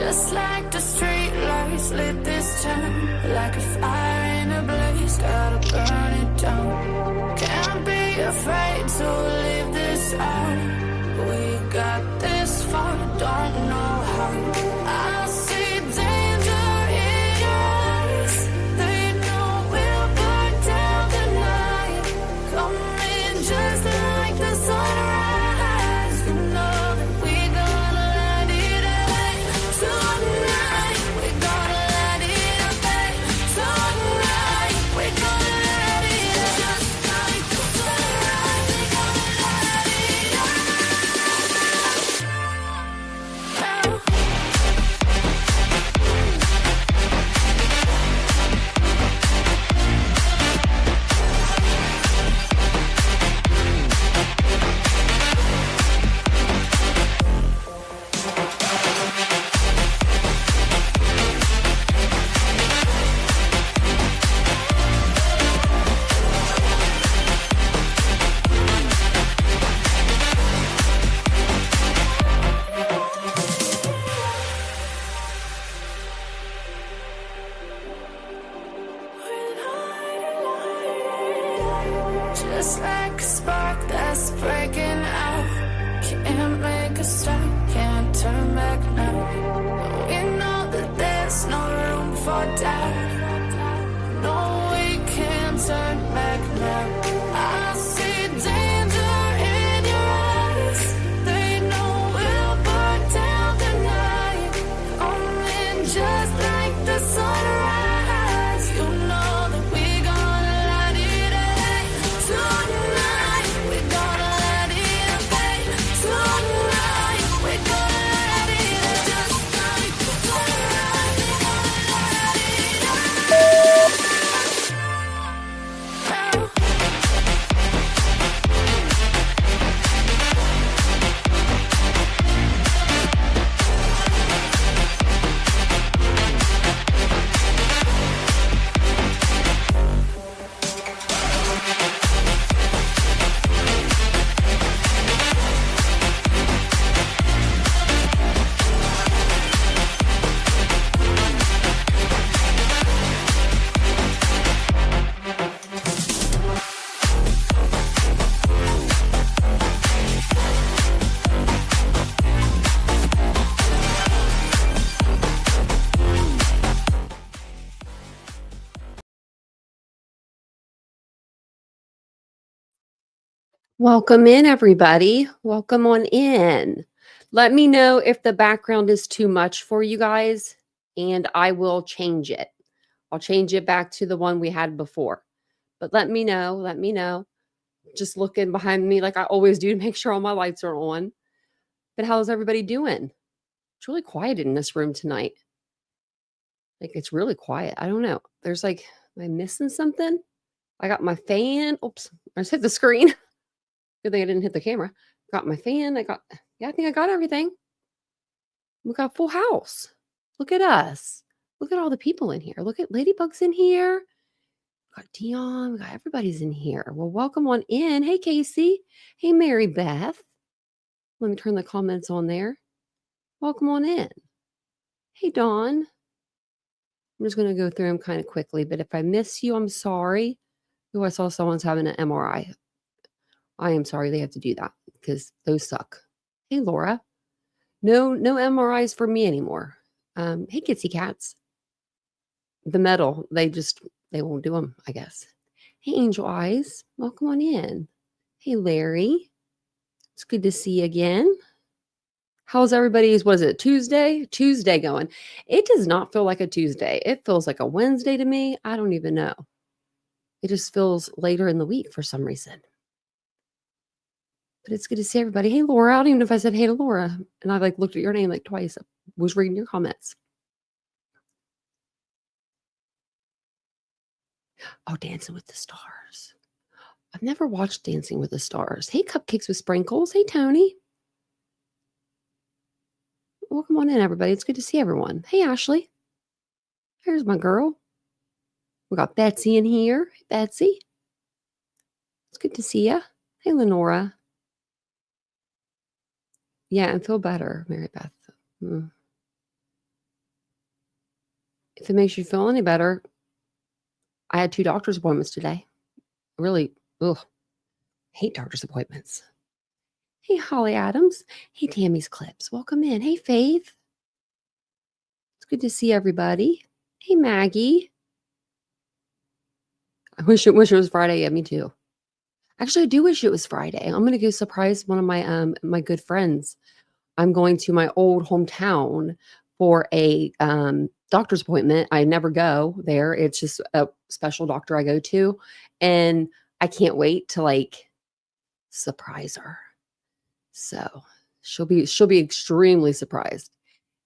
Just like the street lights lit this town, like a fire in a blaze, gotta burn it down. Can't be afraid to leave this out. We got this far, don't know how. I see danger in your eyes. They know we'll burn down the night. Coming just like the sunrise. You know that we're gonna light it up tonight. We're gonna light it up tonight. We're gonna light it up just like the sunrise. We're gonna light it up now. Just like a spark that's breaking out. Can't make a stop, can't turn back now. We know that there's no room for doubt. No, we can't turn back now. I see danger in your eyes. They know we'll burn down the night. Coming just like the sunrise. You know that we're gonna light it up tonight. We're gonna light it up tonight. We're gonna light it up just like the sunrise. We're gonna light it up now. Welcome in, everybody. Welcome on in. Let me know if the background is too much for you guys, and I will change it. I'll change it back to the one we had before. But let me know. Let me know. Just looking behind me like I always do to make sure all my lights are on. But how's everybody doing? It's really quiet in this room tonight. Like, it's really quiet. I don't know. There's like, am I missing something? I got my fan. Oops, I just hit the screen. Good thing I didn't hit the camera. Got my fan. I think I got everything. We got a full house. Look at us. Look at all the people in here. Look at Ladybug's in here. We got Dion. We got everybody's in here. Well, welcome on in. Hey, Casey. Hey, Mary Beth. Let me turn the comments on there. Welcome on in. Hey, Dawn. I'm just going to go through them kind of quickly, but if I miss you, I'm sorry. Oh, I saw someone's having an MRI. I am sorry they have to do that because those suck. Hey, Laura. No MRIs for me anymore. Hey, Kitsy Cats. The metal, they won't do them, I guess. Hey, Angel Eyes. Welcome on in. Hey, Larry. It's good to see you again. How's everybody's, what is it, Tuesday? Tuesday going. It does not feel like a Tuesday. It feels like a Wednesday to me. I don't even know. It just feels later in the week for some reason. But it's good to see everybody. Hey, Laura. I don't even know if I said hey to Laura. And I looked at your name twice. I was reading your comments. Oh, Dancing with the Stars. I've never watched Dancing with the Stars. Hey, Cupcakes with Sprinkles. Hey, Tony. Welcome on in, everybody. It's good to see everyone. Hey, Ashley. Here's my girl. We got Betsy in here. Hey, Betsy. It's good to see you. Hey, Lenora. Yeah, and feel better, Mary Beth. If it makes you feel any better, I had 2 doctor's appointments today. Really, ugh, hate doctor's appointments. Hey, Holly Adams. Hey, Tammy's Clips. Welcome in. Hey, Faith. It's good to see everybody. Hey, Maggie. I wish it was Friday. Yeah, me too. Actually, I do wish it was Friday. I'm gonna go surprise one of my good friends. I'm going to my old hometown for a doctor's appointment. I never go there. It's just a special doctor I go to, and I can't wait to like surprise her. So she'll be extremely surprised.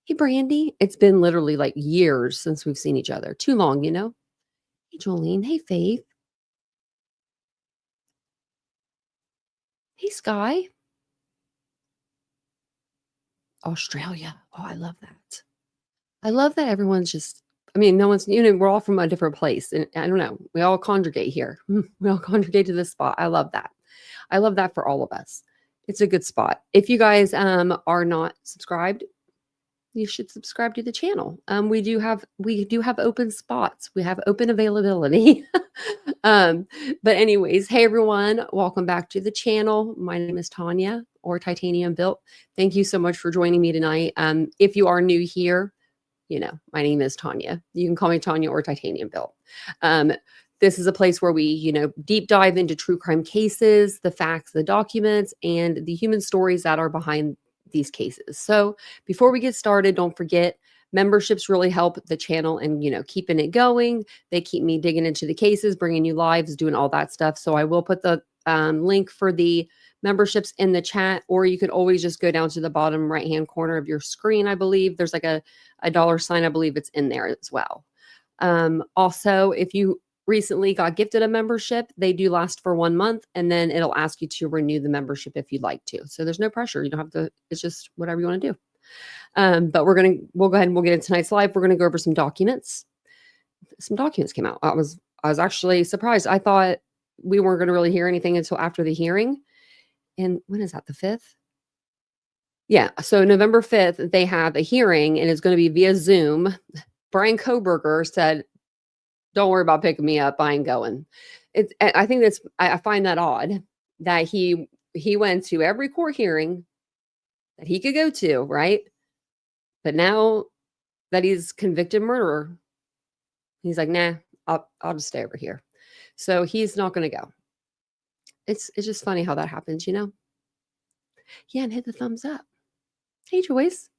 Hey, Brandy. It's been literally like years since we've seen each other. Too long, you know? Hey, Jolene. Hey, Faith. Hey, Sky. Australia. Oh, I love that. I love that everyone's just, I mean, no one's, we're all from a different place. And I don't know, we all congregate here. We all congregate to this spot. I love that. I love that for all of us. It's a good spot. If you guys are not subscribed, you should subscribe to the channel. We do have open spots. We have open availability. But anyways, hey everyone, welcome back to the channel. My name is Tanya, or Titanium Built. Thank you so much for joining me tonight. If you are new here, my name is Tanya. You can call me Tanya or Titanium Built. This is a place where we, deep dive into true crime cases, the facts, the documents, and the human stories that are behind these cases. So before we get started, don't forget, memberships really help the channel and, keeping it going. They keep me digging into the cases, bringing you lives, doing all that stuff. So I will put the link for the memberships in the chat, or you could always just go down to the bottom right-hand corner of your screen. I believe there's like a dollar sign. I believe it's in there as well. Also, if you recently got gifted a membership, they do last for 1 month, and then it'll ask you to renew the membership if you'd like to. So there's no pressure. You don't have to, it's just whatever you want to do. But we'll go ahead and we'll get into tonight's live. We're going to go over some documents. Some documents came out. I was actually surprised. I thought we weren't going to really hear anything until after the hearing. And when is that? The 5th? Yeah. So November 5th, they have a hearing, and it's going to be via Zoom. Brian Koberger said, don't worry about picking me up. I ain't going. I think I find that odd that he went to every court hearing that he could go to, right? But now that he's convicted murderer, he's like, nah, I'll just stay over here. So he's not going to go. It's just funny how that happens, Yeah, and hit the thumbs up. Hey, Joyce.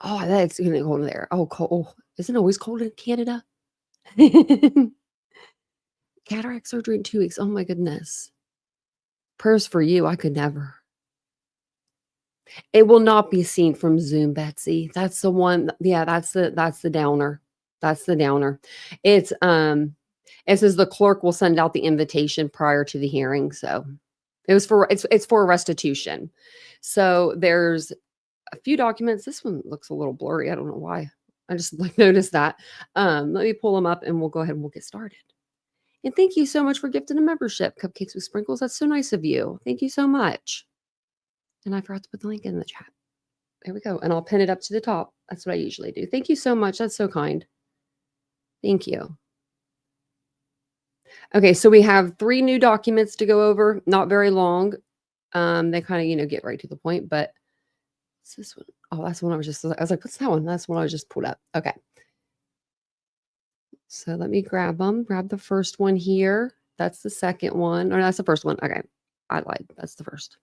Oh, that's going to go in there. Oh, cold. Oh, isn't it always cold in Canada? Cataract surgery in 2 weeks. Oh my goodness. Prayers for you. I could never. It will not be seen from Zoom, Betsy. That's the one. Yeah, that's the downer. That's the downer. It says the clerk will send out the invitation prior to the hearing. So it's for restitution. So there's a few documents. This one looks a little blurry. I don't know why. I just noticed that. Let me pull them up and we'll go ahead and we'll get started. And thank you so much for gifting a membership, Cupcakes with Sprinkles. That's so nice of you. Thank you so much. And I forgot to put the link in the chat. There we go. And I'll pin it up to the top. That's what I usually do. Thank you so much. That's so kind. Thank you. Okay, so we have 3 new documents to go over. Not very long. They kind of, get right to the point, but what's this one? Oh, that's the one I was like, what's that one? That's one I just pulled up. Okay. So let me grab them. Grab the first one here. That's the second one. Or that's the first one. Okay. I lied. That's the first.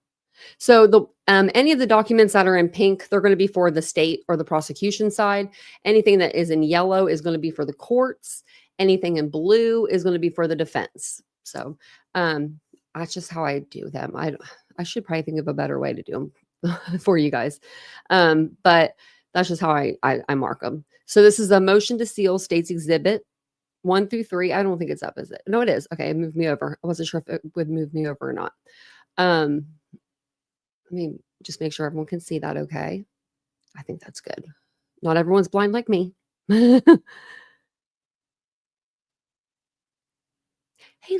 So the any of the documents that are in pink, they're going to be for the state or the prosecution side. Anything that is in yellow is going to be for the courts. Anything in blue is going to be for the defense. So that's just how I do them. I should probably think of a better way to do them for you guys. But that's just how I mark them. So this is a motion to seal state's exhibit 1 through 3. I don't think it's up, is it? No, it is. Okay, it moved me over. I wasn't sure if it would move me over or not. Let me just make sure everyone can see that okay. I think that's good. Not everyone's blind like me. Hey,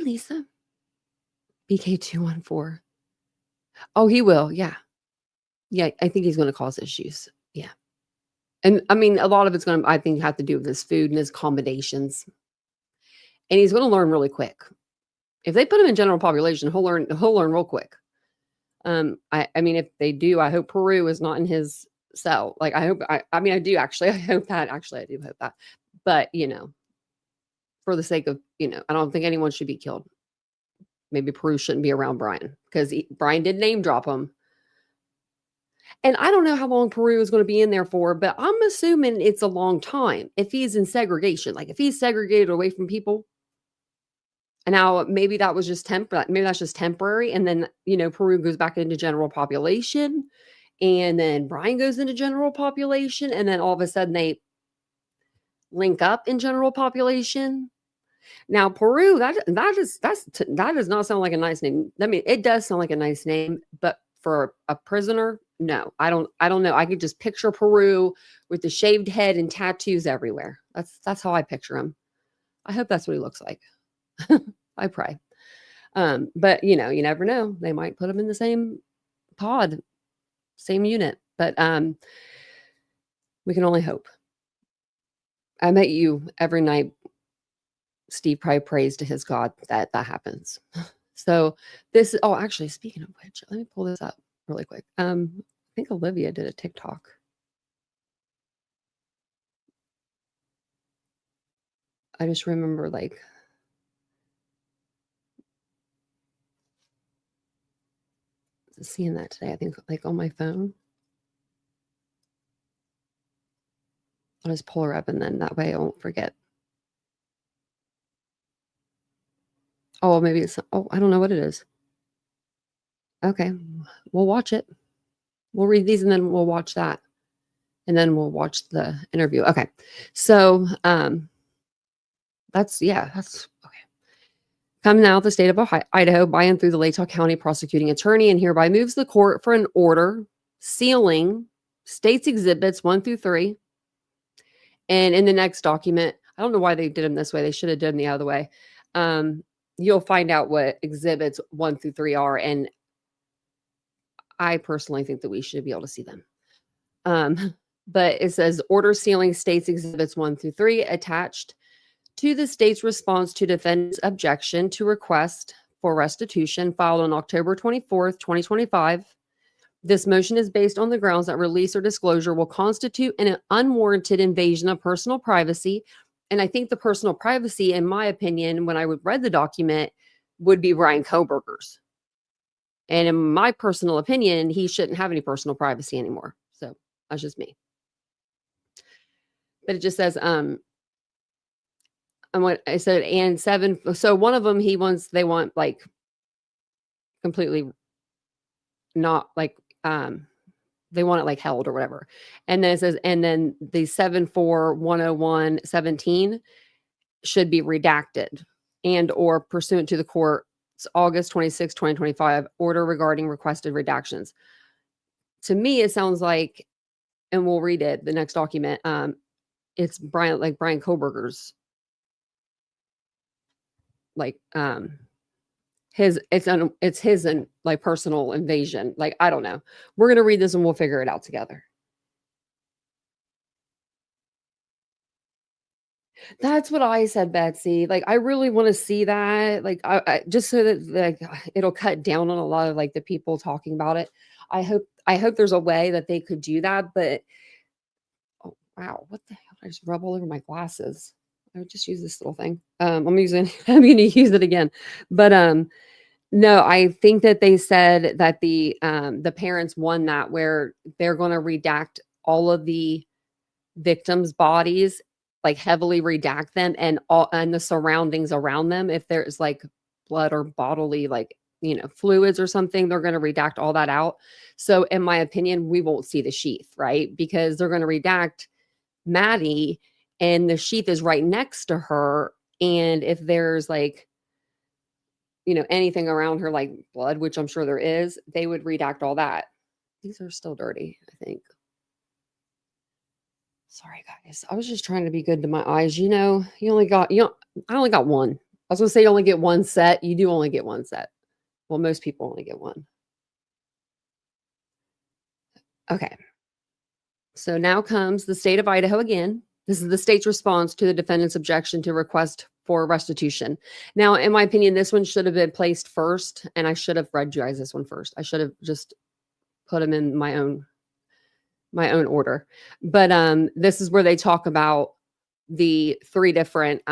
Lisa. BK214. Oh, he will. Yeah. Yeah, I think he's going to cause issues. Yeah. And I mean, a lot of it's gonna, I think, have to do with his food and his accommodations. And he's gonna learn really quick. If they put him in general population, he'll learn real quick. I mean, if they do, I hope Peru is not in his cell. Like, I mean, I do actually. I hope that. Actually, I do hope that. But, for the sake of, I don't think anyone should be killed. Maybe Peru shouldn't be around Brian because Brian did name drop him. And I don't know how long Peru is going to be in there for, but I'm assuming it's a long time if he's in segregation. Like, if he's segregated away from people. And now maybe that was just maybe that's just temporary. And then, Peru goes back into general population. And then Brian goes into general population. And then all of a sudden they link up in general population. Now, Peru, that does not sound like a nice name. I mean, it does sound like a nice name, but for a prisoner, no. I don't know. I could just picture Peru with the shaved head and tattoos everywhere. That's how I picture him. I hope that's what he looks like. I pray. But you never know. They might put him in the same pod, same unit. But we can only hope. I bet you every night Steve probably prays to his God that happens. So actually, speaking of which, let me pull this up really quick. I think Olivia did a TikTok. I just remember seeing that today. I think on my phone. I'll just pull her up and then that way I won't forget. Oh, maybe I don't know what it is. Okay, we'll watch it. We'll read these and then we'll watch that. And then we'll watch the interview. Okay. So, that's okay. Come now, the state of Idaho, by and through the Latah County prosecuting attorney, and hereby moves the court for an order sealing states exhibits 1 through 3. And in the next document, I don't know why they did them this way. They should have done them the other way. You'll find out what exhibits 1 through 3 are. And I personally think that we should be able to see them. But it says order sealing states exhibits 1 through 3 attached to the state's response to defendant's objection to request for restitution filed on October 24th, 2025. This motion is based on the grounds that release or disclosure will constitute an unwarranted invasion of personal privacy. And I think the personal privacy, in my opinion, when I read the document, would be Brian Kohberger's. And in my personal opinion, he shouldn't have any personal privacy anymore. So that's just me. But it just says, and what I said, and 7. So one of them, they want like completely not like, they want it like held or whatever. And then it says, and then the 7410117 should be redacted and or pursuant to the court's August 26, 2025 order regarding requested redactions. To me, it sounds like, and we'll read it, the next document, it's Brian Kohberger's, it's his like personal invasion. Like, I don't know. We're going to read this and we'll figure it out together. That's what I said, Betsy. Like, I really want to see that. Like, I just so that it'll cut down on a lot of like the people talking about it. I hope there's a way that they could do that. But oh wow, what the hell? I just rub all over my glasses. I would just use this little thing. I'm going to use it again. But no, I think that they said that the parents won that, where they're going to redact all of the victims' bodies, like heavily redact them and the surroundings around them. If there's like blood or bodily like, fluids or something, they're going to redact all that out. So in my opinion, we won't see the sheath, right? Because they're going to redact Maddie and the sheath is right next to her. And if there's like, anything around her, like blood, which I'm sure there is, they would redact all that. These are still dirty, I think. Sorry, guys. I was just trying to be good to my eyes. I only got one. I was going to say you only get one set. You do only get one set. Well, most people only get one. Okay. So now comes the state of Idaho again. This is the state's response to the defendant's objection to request for restitution. Now, in my opinion, this one should have been placed first, and I should have read you guys this one first. I should have just put them in my own order. But this is where they talk about the three different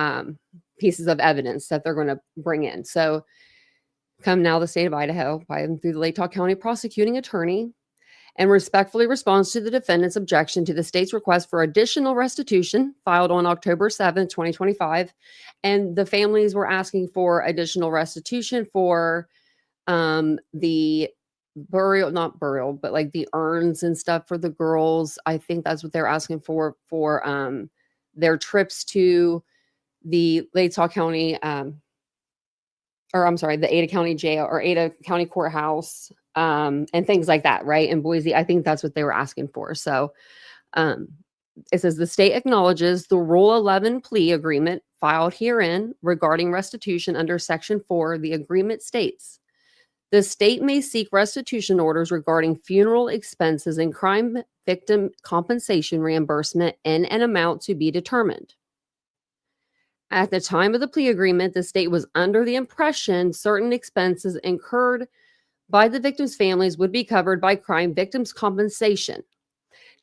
pieces of evidence that they're going to bring in. So come now the state of Idaho by and through the Latah County prosecuting attorney and respectfully responds to the defendant's objection to the state's request for additional restitution filed on October 7th, 2025. And the families were asking for additional restitution for the not burial, but like the urns and stuff for the girls. I think that's what they're asking for their trips to the Latah County, the Ada County jail or Ada County courthouse, and things like that, right? In Boise, I think that's what they were asking for. So it says the state acknowledges the Rule 11 plea agreement filed herein regarding restitution under Section 4. The agreement states, the state may seek restitution orders regarding funeral expenses and crime victim compensation reimbursement in an amount to be determined. At the time of the plea agreement, the state was under the impression certain expenses incurred by the victims' families would be covered by crime victims' compensation.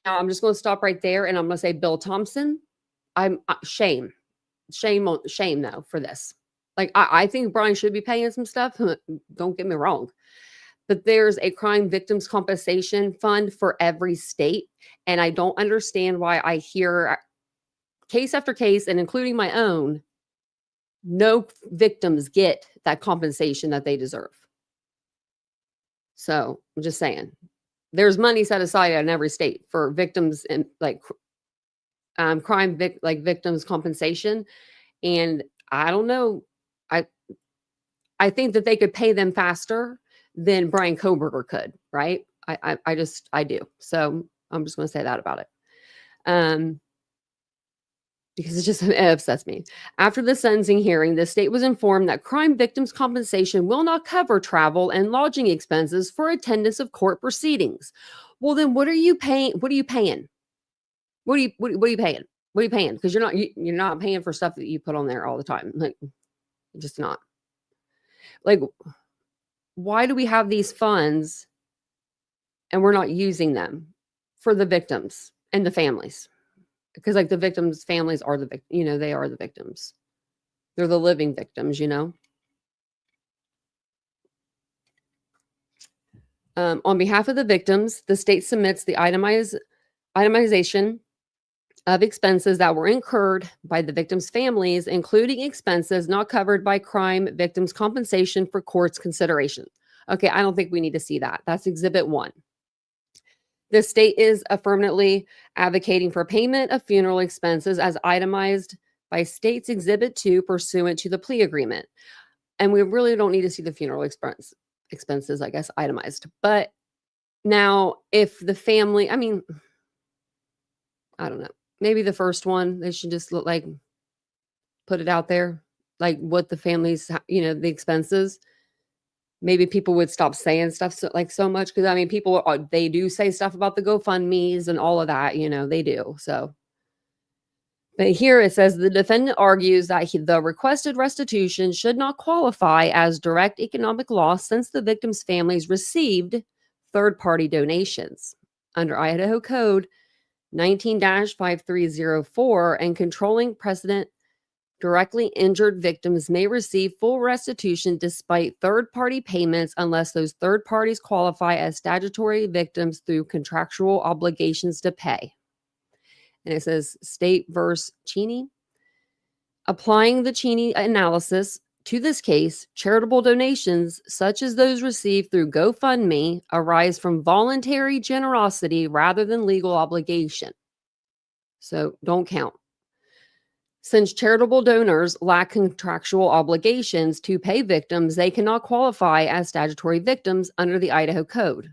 Now, I'm just going to stop right there, and I'm going to say, Bill Thompson, I'm shame though for this. Like, I think Brian should be paying some stuff. Don't get me wrong. But there's a crime victims compensation fund for every state. And I don't understand why I hear case after case, and including my own, no victims get that compensation that they deserve. So I'm just saying, there's money set aside in every state for victims and like victims compensation. And I don't know. I think that they could pay them faster than Brian Koberger could, right? I do. So I'm just going to say that about it. Because it upsets me. After the sentencing hearing, the state was informed that crime victims compensation will not cover travel and lodging expenses for attendance of court proceedings. Well, then what are you paying? What are you paying? What are you paying? What are you paying? Because you're not paying for stuff that you put on there all the time. Like, just not. Like, why do we have these funds and we're not using them for the victims and the families? Because like the victims' families are they are the victims. They're the living victims, On behalf of the victims, the state submits the itemization of expenses that were incurred by the victims' families, including expenses not covered by crime victims' compensation for court's consideration. Okay, I don't think we need to see that. That's Exhibit 1. The state is affirmatively advocating for payment of funeral expenses as itemized by State's Exhibit 2 pursuant to the plea agreement. And we really don't need to see the funeral expenses, I guess, itemized. But now, if the family, I don't know. Maybe the first one, they should just put it out there, like what the families, the expenses. Maybe people would stop saying stuff so much. Because, people, they do say stuff about the GoFundMes and all of that, they do. So, but here it says the defendant argues that the requested restitution should not qualify as direct economic loss since the victim's families received third-party donations under Idaho Code 19-5304 and controlling precedent. Directly injured victims may receive full restitution despite third-party payments unless those third parties qualify as statutory victims through contractual obligations to pay. And it says State versus Cheney. Applying the Cheney analysis to this case, charitable donations such as those received through GoFundMe arise from voluntary generosity rather than legal obligation. So don't count. Since charitable donors lack contractual obligations to pay victims, they cannot qualify as statutory victims under the Idaho Code.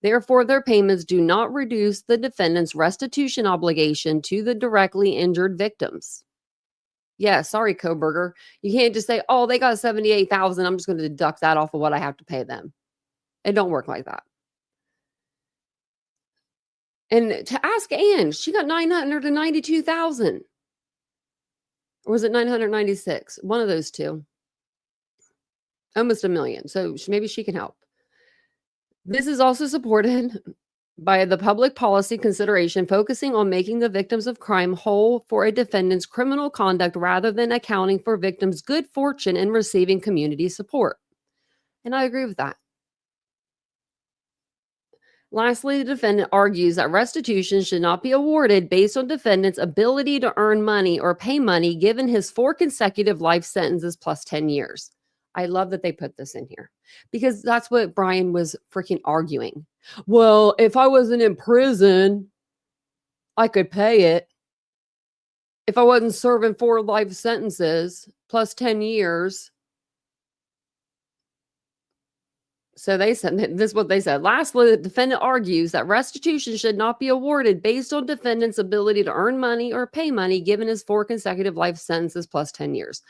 Therefore, their payments do not reduce the defendant's restitution obligation to the directly injured victims. Yeah, sorry, Koberger. You can't just say, oh, they got $78,000. I'm just going to deduct that off of what I have to pay them. It don't work like that. And to ask Anne, she got 992,000. Or was it 996? One of those two. Almost a million. So maybe she can help. This is also supported by the public policy consideration focusing on making the victims of crime whole for a defendant's criminal conduct rather than accounting for victims' good fortune in receiving community support. And I agree with that. Lastly, the defendant argues that restitution should not be awarded based on defendant's ability to earn money or pay money given his 4 consecutive life sentences plus 10 years. I love that they put this in here because that's what Brian was freaking arguing. Well, if I wasn't in prison, I could pay it. If I wasn't serving 4 life sentences plus 10 years. So they said, this is what they said. Lastly, the defendant argues that restitution should not be awarded based on defendant's ability to earn money or pay money given his 4 consecutive life sentences plus 10 years.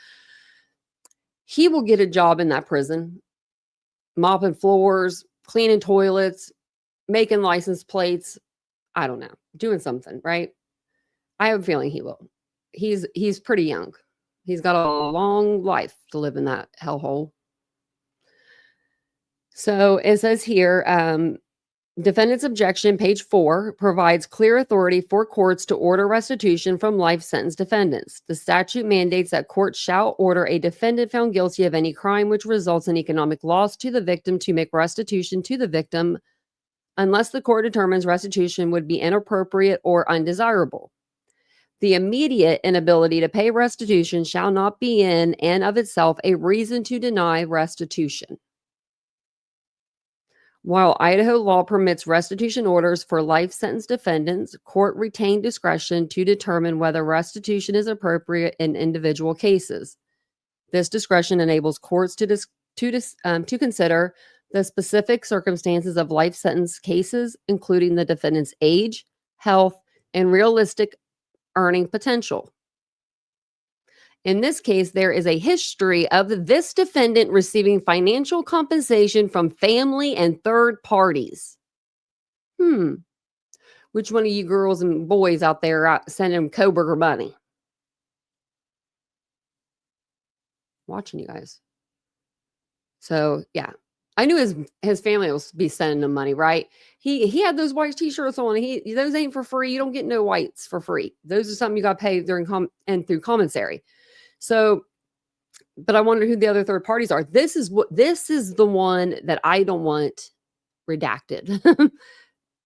He will get a job in that prison, mopping floors, cleaning toilets, making license plates. I don't know, doing something, right? I have a feeling he will. He's pretty young. He's got a long life to live in that hellhole. So it says here, defendant's objection, page 4, provides clear authority for courts to order restitution from life sentence defendants. The statute mandates that courts shall order a defendant found guilty of any crime which results in economic loss to the victim to make restitution to the victim unless the court determines restitution would be inappropriate or undesirable. The immediate inability to pay restitution shall not be in and of itself a reason to deny restitution. While Idaho law permits restitution orders for life sentence defendants, court retain discretion to determine whether restitution is appropriate in individual cases. This discretion enables courts to consider the specific circumstances of life sentence cases, including the defendant's age, health, and realistic earning potential. In this case, there is a history of this defendant receiving financial compensation from family and third parties. Which one of you girls and boys out there are sending Koberger money? Watching you guys. So, yeah. I knew his family will be sending him money, right? He had those white t-shirts on. Those ain't for free. You don't get no whites for free. Those are something you got to pay through commissary. So, but I wonder who the other third parties are. This is the one that I don't want redacted.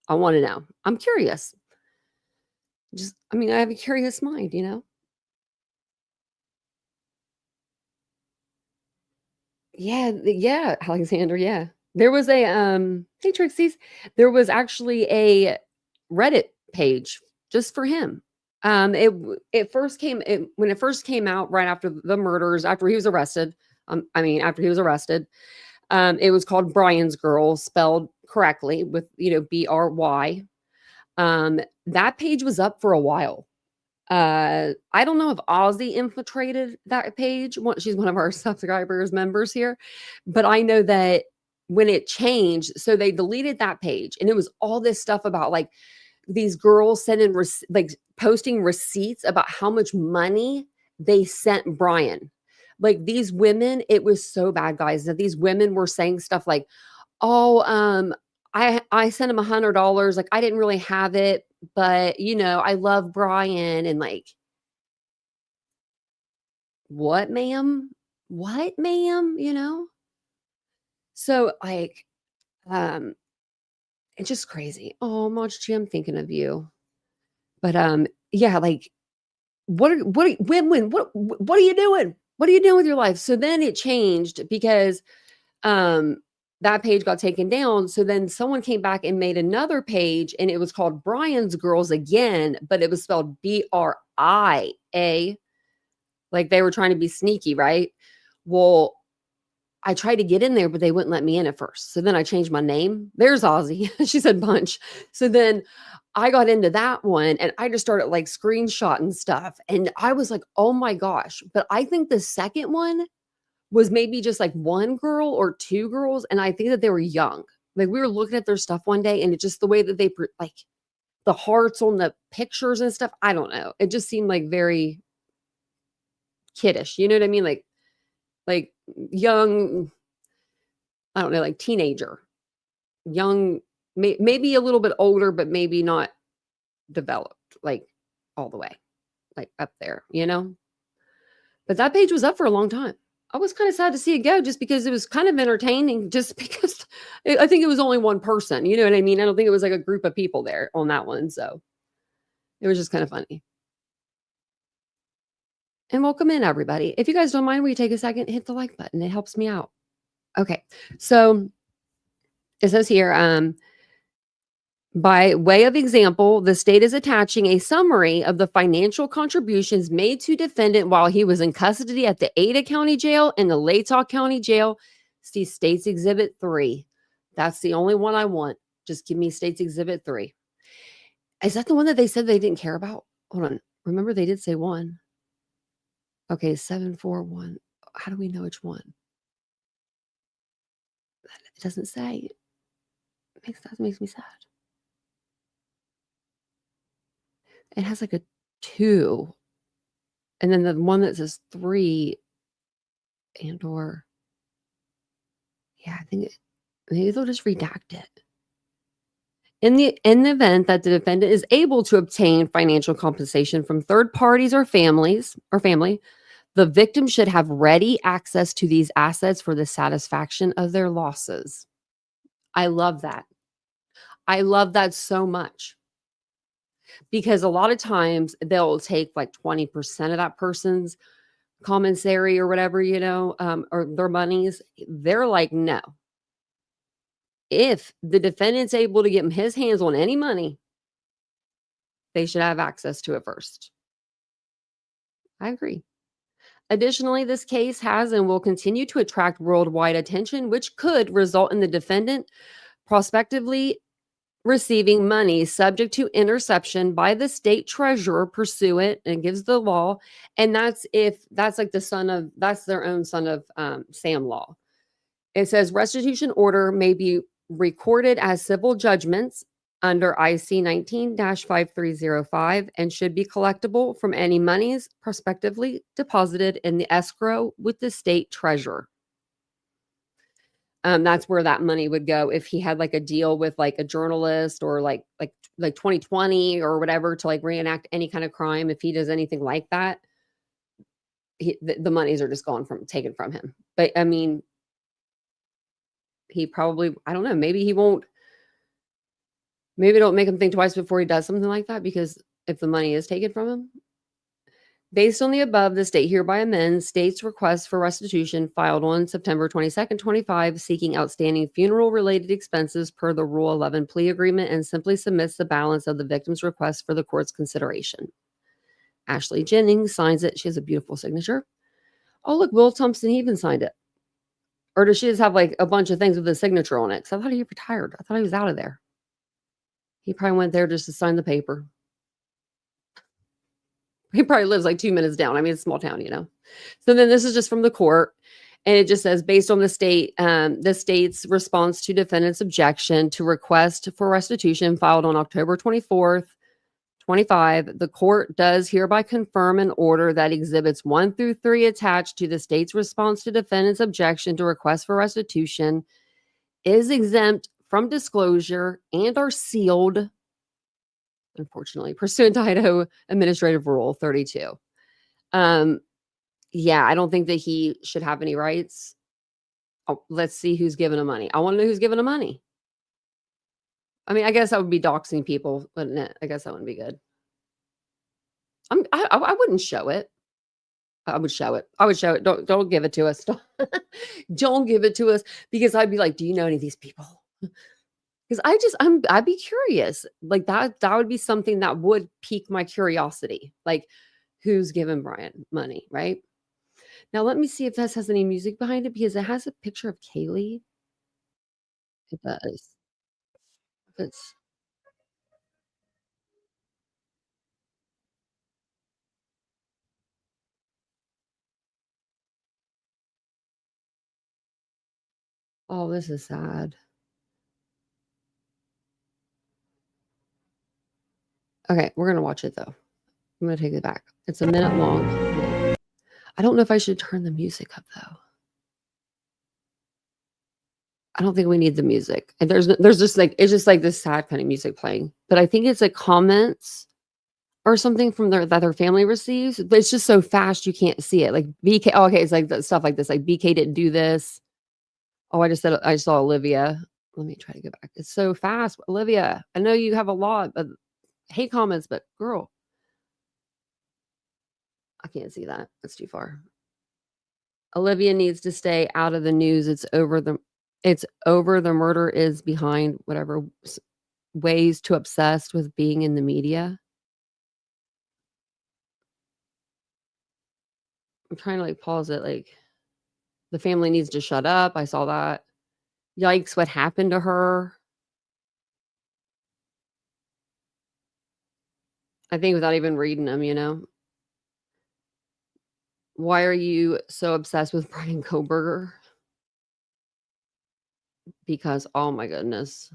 I want to know. I'm curious. I have a curious mind, you know? Yeah, Alexander, yeah. There was a, hey Trixie's, there was actually a Reddit page just for him. When it first came out right after the murders, after he was arrested, it was called Brian's Girl, spelled correctly with, BRY. That page was up for a while. I don't know if Ozzy infiltrated that page. She's one of our subscribers members here, but I know that when it changed, so they deleted that page and it was all this stuff about like these girls sending posting receipts about how much money they sent Brian. Like these women, it was so bad, guys, that these women were saying stuff like, oh, I sent him $100. Like I didn't really have it, but I love Brian. And like, what, ma'am? So like, it's just crazy. Oh, Mochi, I'm thinking of you. But yeah, like, what are you doing? What are you doing with your life? So then it changed because that page got taken down. So then someone came back and made another page and it was called Brian's Girls again, but it was spelled BRIA. Like they were trying to be sneaky, right? Well, I tried to get in there, but they wouldn't let me in at first. So then I changed my name. There's Ozzy. She said bunch. So then I got into that one and I just started like screenshotting stuff. And I was like, oh my gosh. But I think the second one was maybe just like one girl or two girls. And I think that they were young. Like we were looking at their stuff one day and it's just the way that they the hearts on the pictures and stuff. I don't know. It just seemed like very kiddish. You know what I mean? Like young, I don't know, like teenager, young, maybe a little bit older, but maybe not developed like all the way, like up there, you know? But that page was up for a long time. I was kind of sad to see it go just because it was kind of entertaining, just because I think it was only one person. You know what I mean? I don't think it was like a group of people there on that one. So it was just kind of funny. And welcome in, everybody. If you guys don't mind, will you take a second, hit the like button? It helps me out. Okay. So it says here, by way of example, the state is attaching a summary of the financial contributions made to defendant while he was in custody at the Ada County Jail and the Latah County Jail. See States Exhibit 3. That's the only one I want. Just give me States Exhibit 3. Is that the one that they said they didn't care about? Hold on. Remember, they did say one. Okay, 741. How do we know which one? It doesn't say. That makes me sad. It has like a 2. And then the one that says 3 and or yeah, I think maybe they'll just redact it. In the event that the defendant is able to obtain financial compensation from third parties or family, the victim should have ready access to these assets for the satisfaction of their losses. I love that. I love that so much. Because a lot of times they'll take like 20% of that person's commissary or whatever, you know, or their monies. They're like, no. If the defendant's able to get his hands on any money, they should have access to it first. I agree. Additionally, this case has and will continue to attract worldwide attention, which could result in the defendant prospectively receiving money subject to interception by the state treasurer pursuant and gives the law. And that's like that's their own son of Sam law. It says restitution order may be recorded as civil judgments under IC 19-5305 and should be collectible from any monies prospectively deposited in the escrow with the state treasurer. That's where that money would go if he had like a deal with like a journalist or like 2020 or whatever to like reenact any kind of crime. If he does anything like that, the monies are just taken from him. But I mean, he probably, I don't know, maybe he won't. Maybe don't make him think twice before he does something like that, because if the money is taken from him. Based on the above, the state hereby amends state's request for restitution filed on September 22nd, 25, seeking outstanding funeral-related expenses per the Rule 11 plea agreement, and simply submits the balance of the victim's request for the court's consideration. Ashley Jennings signs it. She has a beautiful signature. Oh, look, Will Thompson even signed it. Or does she just have like a bunch of things with a signature on it? Because I thought he retired. I thought he was out of there. He probably went there just to sign the paper. He probably lives like 2 minutes down. I mean, it's a small town, you know. So then this is just from the court. And it just says, based on the state's response to defendant's objection to request for restitution filed on October 24th, 25, the court does hereby confirm an order that exhibits 1 through 3 attached to the state's response to defendant's objection to request for restitution is exempt from disclosure and are sealed, unfortunately, pursuant to Idaho Administrative Rule 32. Yeah, I don't think that he should have any rights. Oh, let's see who's giving him money. I want to know who's giving him money. I mean, I guess that would be doxing people, wouldn't it? I guess that wouldn't be good. I wouldn't show it. I would show it. I would show it. Don't give it to us. Don't give it to us, because I'd be like, do you know any of these people? Because I'd be curious. Like that would be something that would pique my curiosity. Like, who's giving Brian money, right? Now let me see if this has any music behind it, because it has a picture of Kaylee. It does. It's oh, this is sad. Okay, we're gonna watch it though. I'm gonna take it back. It's a minute long. I don't know if I should turn the music up though. I don't think we need the music. And there's just like it's just like this sad kind of music playing. But I think it's like comments or something from that their family receives. But it's just so fast you can't see it. Like BK. Oh, okay, it's like stuff like this. Like BK didn't do this. Oh, I saw Olivia. Let me try to go back. It's so fast, Olivia. I know you have a lot of hate comments, but girl, I can't see that. That's too far. Olivia needs to stay out of the news. It's over. The murder is behind whatever ways to obsessed with being in the media. I'm trying to like pause it. Like the family needs to shut up. I saw that. Yikes! What happened to her? I think without even reading them, Why are you so obsessed with Brian Koberger? Because oh my goodness.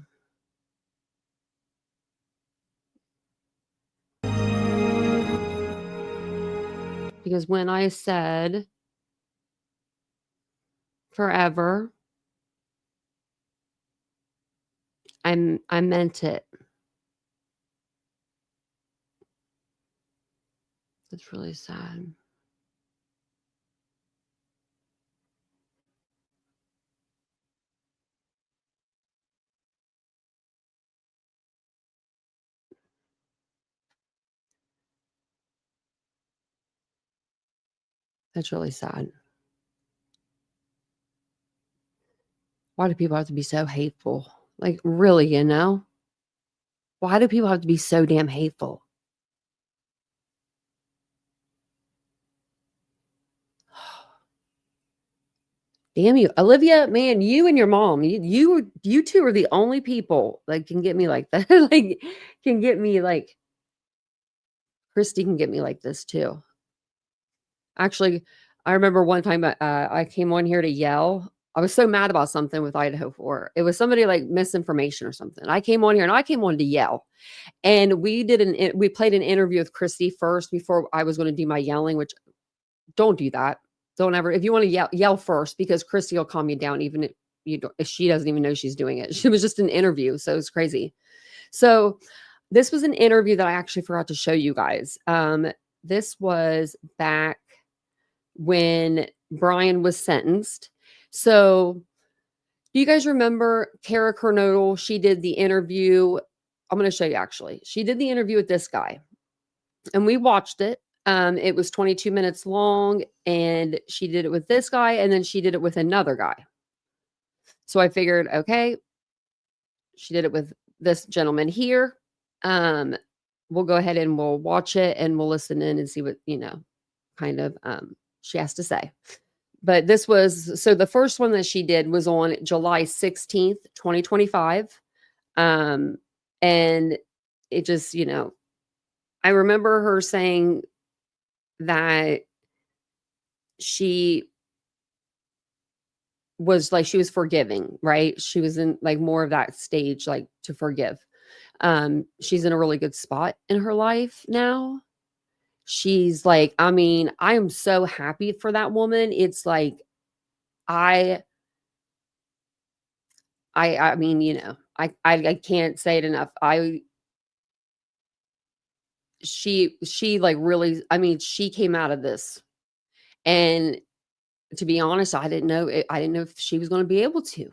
Because when I said forever, I meant it. It's really sad. That's really sad. Why do people have to be so hateful? Like, really? Why do people have to be so damn hateful? Damn you, Olivia, man, you and your mom, you two are the only people that can get me like that. Like, can get me like Christy can get me like this too. Actually, I remember one time I came on here to yell. I was so mad about something with Idaho 4. It was somebody like misinformation or something. I came on here and I came on to yell. And we played an interview with Christy first before I was going to do my yelling, which don't do that. Don't ever, if you want to yell first, because Christy will calm you down, even if she doesn't even know she's doing it. She was just an interview. So it's crazy. So this was an interview that I actually forgot to show you guys. This was back when Brian was sentenced. So do you guys remember Cara Kernodle? She did the interview. I'm going to show you actually. She did the interview with this guy and we watched it. It was 22 minutes long and she did it with this guy and then she did it with another guy. So I figured, okay, she did it with this gentleman here. We'll go ahead and we'll watch it and we'll listen in and see what, kind of she has to say. But this was so the first one that she did was on July 16th, 2025. And it just, I remember her saying that she was like she was forgiving, right? She was in like more of that stage, like to forgive. She's in a really good spot in her life now. She's like, I mean, I am so happy for that woman. It's like I I mean, I can't say it enough. She like really, I mean, she came out of this. And to be honest, I didn't know if she was going to be able to.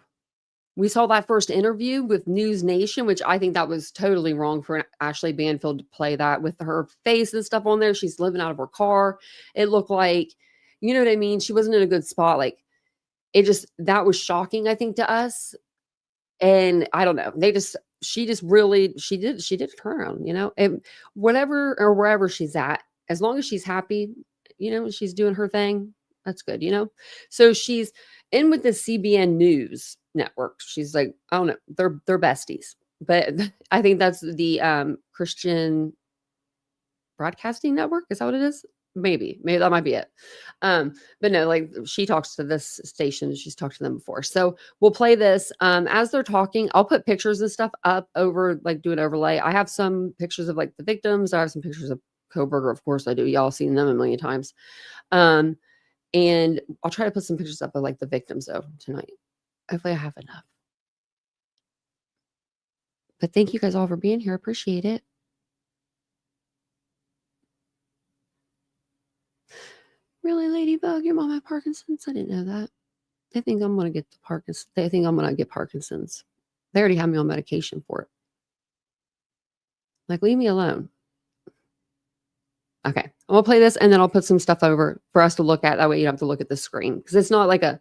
We saw that first interview with News Nation, which I think that was totally wrong for Ashley Banfield to play that with her face and stuff on there. She's living out of her car. It looked like, you know what I mean? She wasn't in a good spot. Like that was shocking, I think, to us. And I don't know. She did a turnaround, and whatever or wherever she's at, as long as she's happy, she's doing her thing. That's good. So she's in with the CBN News network. She's like, I don't know, they're besties. But I think that's the Christian Broadcasting Network. Is that what it is? maybe that might be it. But no, like she talks to this station, she's talked to them before. So we'll play this. As they're talking, I'll put pictures and stuff up over, like do an overlay. I have some pictures of like the victims. I have some pictures of Koberger, of course I do. Y'all seen them a million times. And I'll try to put some pictures up of like the victims though tonight. Hopefully I have enough. But thank you guys all for being here. Appreciate it. Really, Ladybug? Your mom had Parkinson's? I didn't know that. They think I'm going to get the Parkinson's. They think I'm going to get Parkinson's. They already have me on medication for it. Like, leave me alone. Okay. I'm going to play this and then I'll put some stuff over for us to look at. That way you don't have to look at the screen. Because it's not like a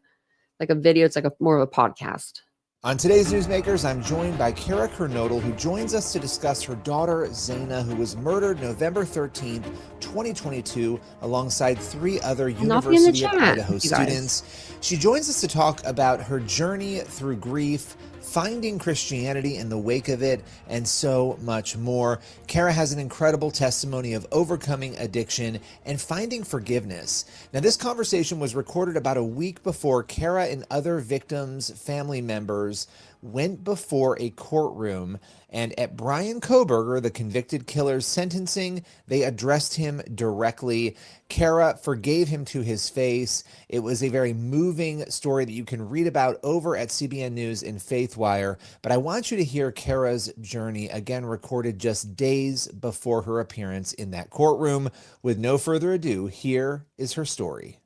video. It's like more of a podcast. On today's Newsmakers, I'm joined by Cara Kernodle, who joins us to discuss her daughter, Zaina, who was murdered November 13th, 2022, alongside 3 other University of Idaho students. She joins us to talk about her journey through grief, finding Christianity in the wake of it, and so much more. Cara has an incredible testimony of overcoming addiction and finding forgiveness. Now, this conversation was recorded about a week before Cara and other victims' family members went before a courtroom, and at Brian Koberger, the convicted killer's sentencing, they addressed him directly. Cara forgave him to his face. It was a very moving story that you can read about over at CBN News and FaithWire, but I want you to hear Cara's journey, again recorded just days before her appearance in that courtroom. With no further ado, here is her story.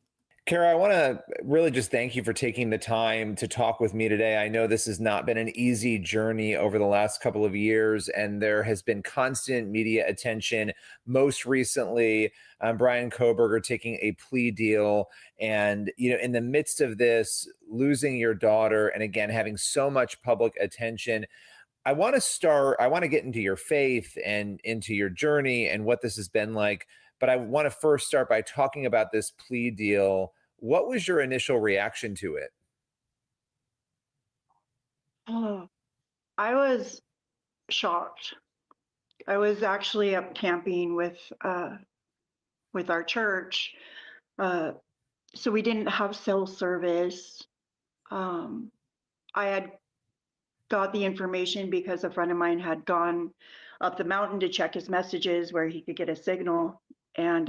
Cara, I want to really just thank you for taking the time to talk with me today. I know this has not been an easy journey over the last couple of years, and there has been constant media attention. Most recently, Brian Koberger taking a plea deal, and in the midst of this, losing your daughter, and again having so much public attention. I want to get into your faith and into your journey and what this has been like. But I want to first start by talking about this plea deal. What was your initial reaction to it? Oh, I was shocked. I was actually up camping with our church. So we didn't have cell service. I had got the information because a friend of mine had gone up the mountain to check his messages where he could get a signal. And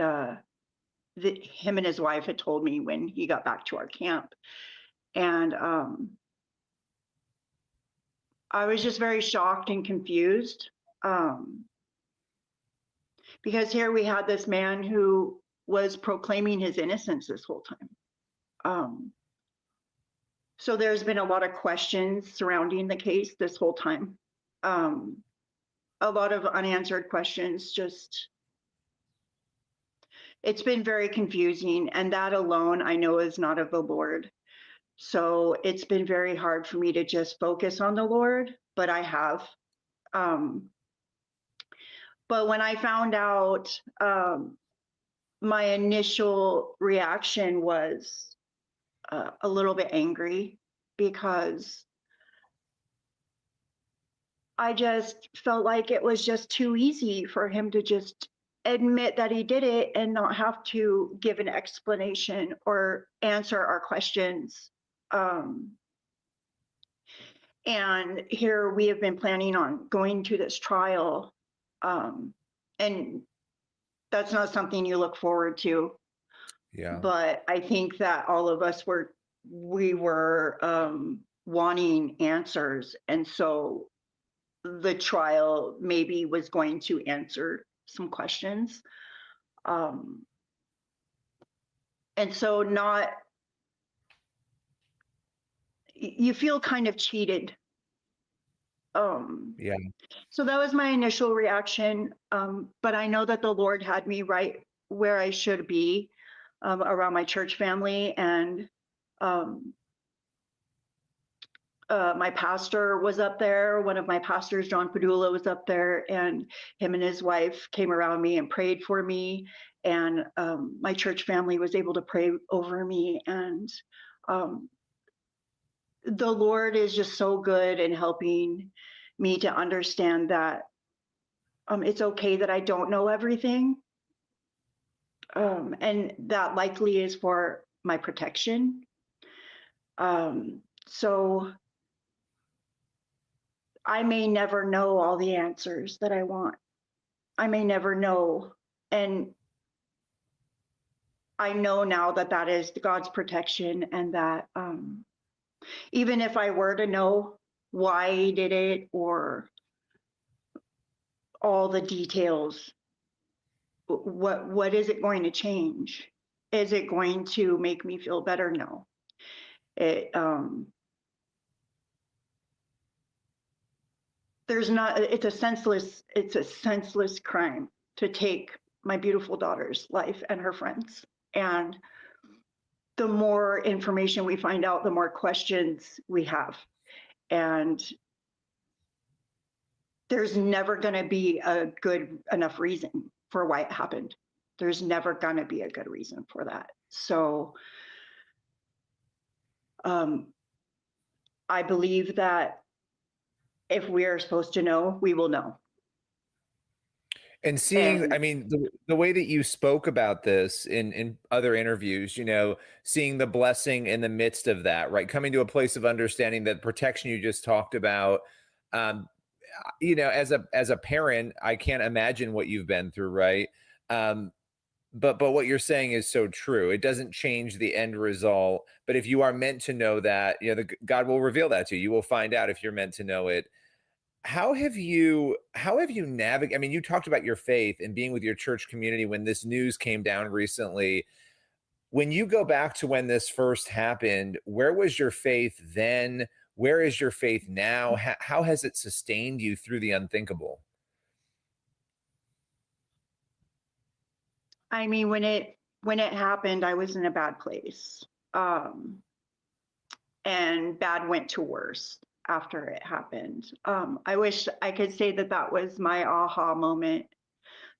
him and his wife had told me when he got back to our camp. And I was just very shocked and confused because here we had this man who was proclaiming his innocence this whole time. So there's been a lot of questions surrounding the case this whole time. A lot of unanswered questions. It's been very confusing, and that alone I know is not of the Lord. So it's been very hard for me to just focus on the Lord, but I have. But when I found out, my initial reaction was a little bit angry because I just felt like it was just too easy for him to just admit that he did it and not have to give an explanation or answer our questions. And here we have been planning on going to this trial, and that's not something you look forward to. Yeah. But I think that all of us were wanting answers, and so the trial maybe was going to answer some questions. And so you feel kind of cheated. Yeah. So that was my initial reaction. But I know that the Lord had me right where I should be, around my church family. And my pastor was up there. One of my pastors, John Padula, was up there, and him and his wife came around me and prayed for me. And my church family was able to pray over me. And the Lord is just so good in helping me to understand that it's okay that I don't know everything. And that likely is for my protection. So I may never know all the answers that I want. I may never know. And I know now that that is God's protection, and that even if I were to know why he did it or all the details, what is it going to change? Is it going to make me feel better? No. It's a senseless crime to take my beautiful daughter's life and her friends. And the more information we find out, the more questions we have. And there's never going to be a good enough reason for why it happened. There's never going to be a good reason for that. So I believe that if we are supposed to know, we will know. And seeing, I mean, the way that you spoke about this in other interviews, you know, seeing the blessing in the midst of that, right? Coming to a place of understanding that protection you just talked about, you know, as a parent, I can't imagine what you've been through, right? But what you're saying is so true. It doesn't change the end result, but if you are meant to know that, you know, God will reveal that to you. You will find out if you're meant to know it. How have you navigated? I mean, you talked about your faith and being with your church community when this news came down recently. When you go back to when this first happened, where was your faith then? Where is your faith now? How has it sustained you through the unthinkable? I mean, when it happened, I was in a bad place. And bad went to worse after it happened. I wish I could say that that was my aha moment,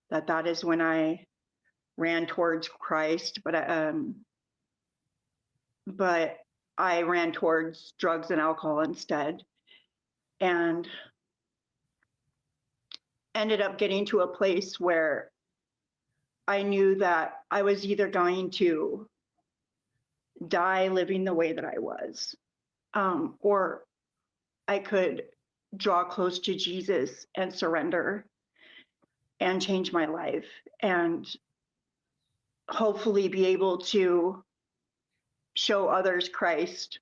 that is when I ran towards Christ, but I ran towards drugs and alcohol instead, and ended up getting to a place where I knew that I was either going to die living the way that I was, or I could draw close to Jesus and surrender and change my life, and hopefully be able to show others Christ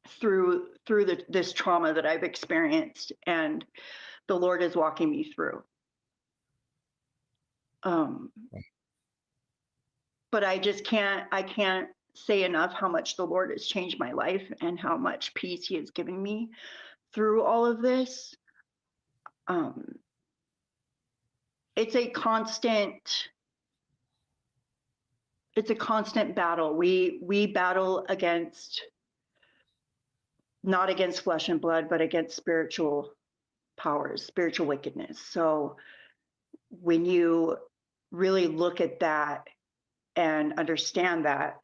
through this trauma that I've experienced, and the Lord is walking me through. But I can't say enough how much the Lord has changed my life and how much peace he has given me through all of this. It's a constant battle. We battle not against flesh and blood, but against spiritual powers, spiritual wickedness. So when you really look at that and understand that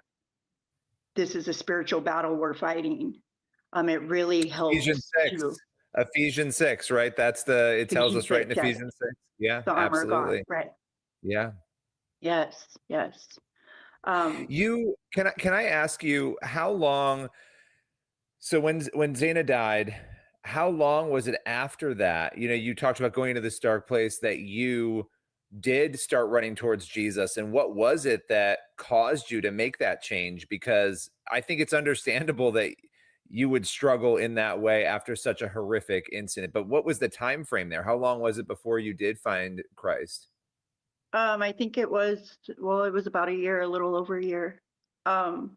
this is a spiritual battle we're fighting, it really helps. Ephesians 6, right? It tells us right in Ephesians 6. Yeah, the armor absolutely. of God, right? Yeah. Yes. Can I ask you how long? So when Zaina died, how long was it after that? You know, you talked about going into this dark place that you did start running towards Jesus, and what was it that caused you to make that change? Because I think it's understandable that you would struggle in that way after such a horrific incident. But what was the time frame there? How long was it before you did find Christ? I think it was about a year, a little over a year. And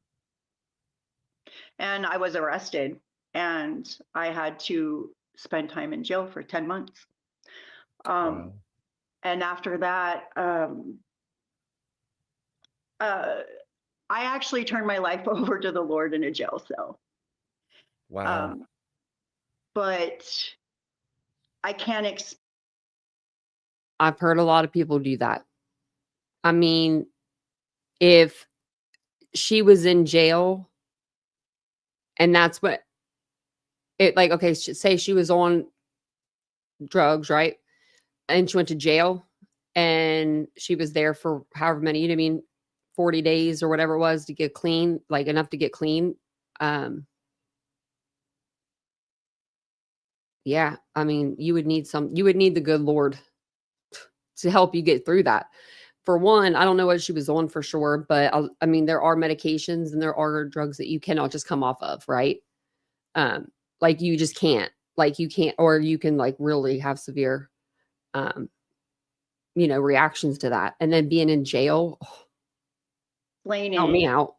I was arrested, and I had to spend time in jail for 10 months. Wow. And after that, I actually turned my life over to the Lord in a jail cell. Wow. But I can't. I've heard a lot of people do that. I mean, if she was in jail and that's what it like, okay, say she was on drugs, right? And she went to jail and she was there for however many, 40 days or whatever it was to get clean, like enough to get clean. Yeah, I mean, you would need the good Lord to help you get through that. For one, I don't know what she was on for sure, but I mean, there are medications and there are drugs that you cannot just come off of, right? Like you just can't, or you can like really have severe, reactions to that. And then being in jail, help me out.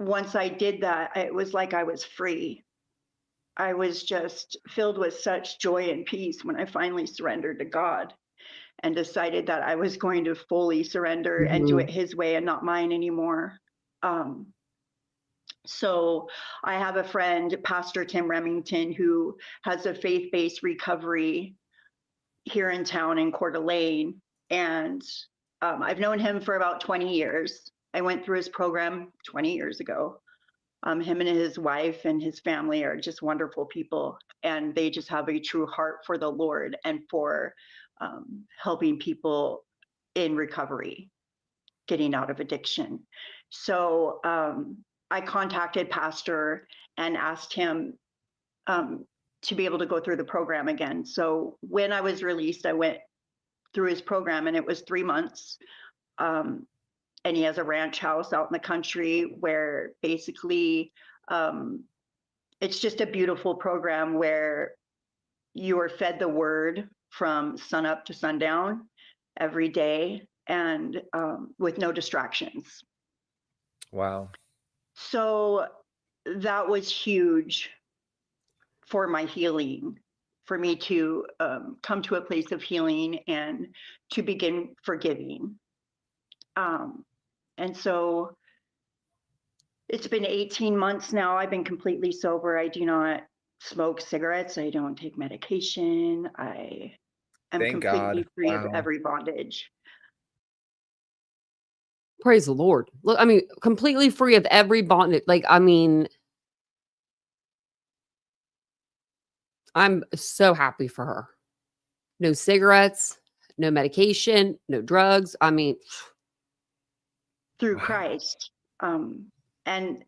Once I did that, it was like I was free. I was just filled with such joy and peace when I finally surrendered to God and decided that I was going to fully surrender and do it His way and not mine anymore. So I have a friend, Pastor Tim Remington, who has a faith-based recovery here in town in Coeur d'Alene. And I've known him for about 20 years. I went through his program 20 years ago. Him and his wife and his family are just wonderful people, and they just have a true heart for the Lord and for helping people in recovery, getting out of addiction. So I contacted Pastor and asked him to be able to go through the program again. So when I was released, I went through his program, and it was 3 months. And he has a ranch house out in the country where basically it's just a beautiful program where you are fed the word from sunup to sundown every day, and with no distractions. Wow. So that was huge for my healing, for me to come to a place of healing and to begin forgiving. And so it's been 18 months now. I've been completely sober. I do not smoke cigarettes. I don't take medication. I am Thank completely God. free Wow. of every bondage. Praise the Lord. Look, I mean, completely free of every bondage. Like, I mean, I'm so happy for her. No cigarettes, no medication, no drugs. I mean, Through Wow. Christ. And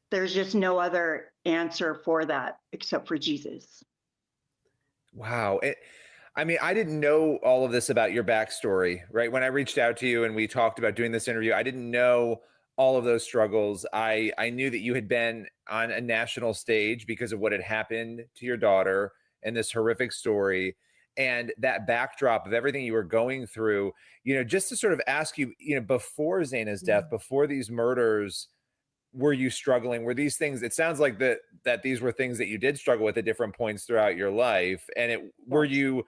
there's just no other answer for that except for Jesus. Wow. I mean, I didn't know all of this about your backstory, right? When I reached out to you and we talked about doing this interview, I didn't know all of those struggles. I knew that you had been on a national stage because of what had happened to your daughter and this horrific story. And that backdrop of everything you were going through, just to sort of ask you, before Zaina's death, before these murders, were you struggling? Were these things, it sounds like that these were things that you did struggle with at different points throughout your life. And were you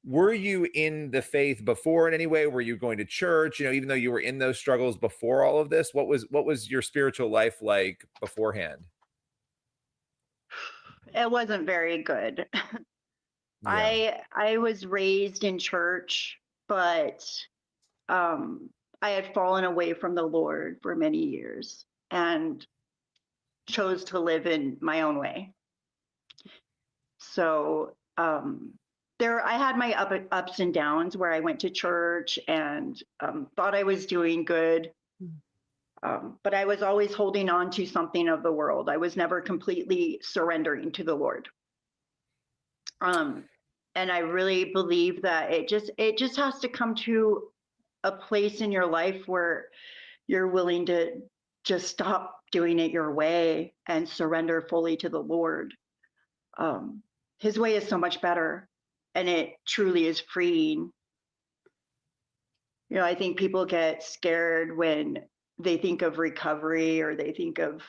in the faith before in any way? Were you going to church, even though you were in those struggles before all of this? What was your spiritual life like beforehand? It wasn't very good. Yeah. I was raised in church, but I had fallen away from the Lord for many years and chose to live in my own way. So I had my ups and downs where I went to church and thought I was doing good. But I was always holding on to something of the world. I was never completely surrendering to the Lord. And I really believe that it just has to come to a place in your life where you're willing to just stop doing it your way and surrender fully to the Lord. His way is so much better, and it truly is freeing. I think people get scared when they think of recovery or they think of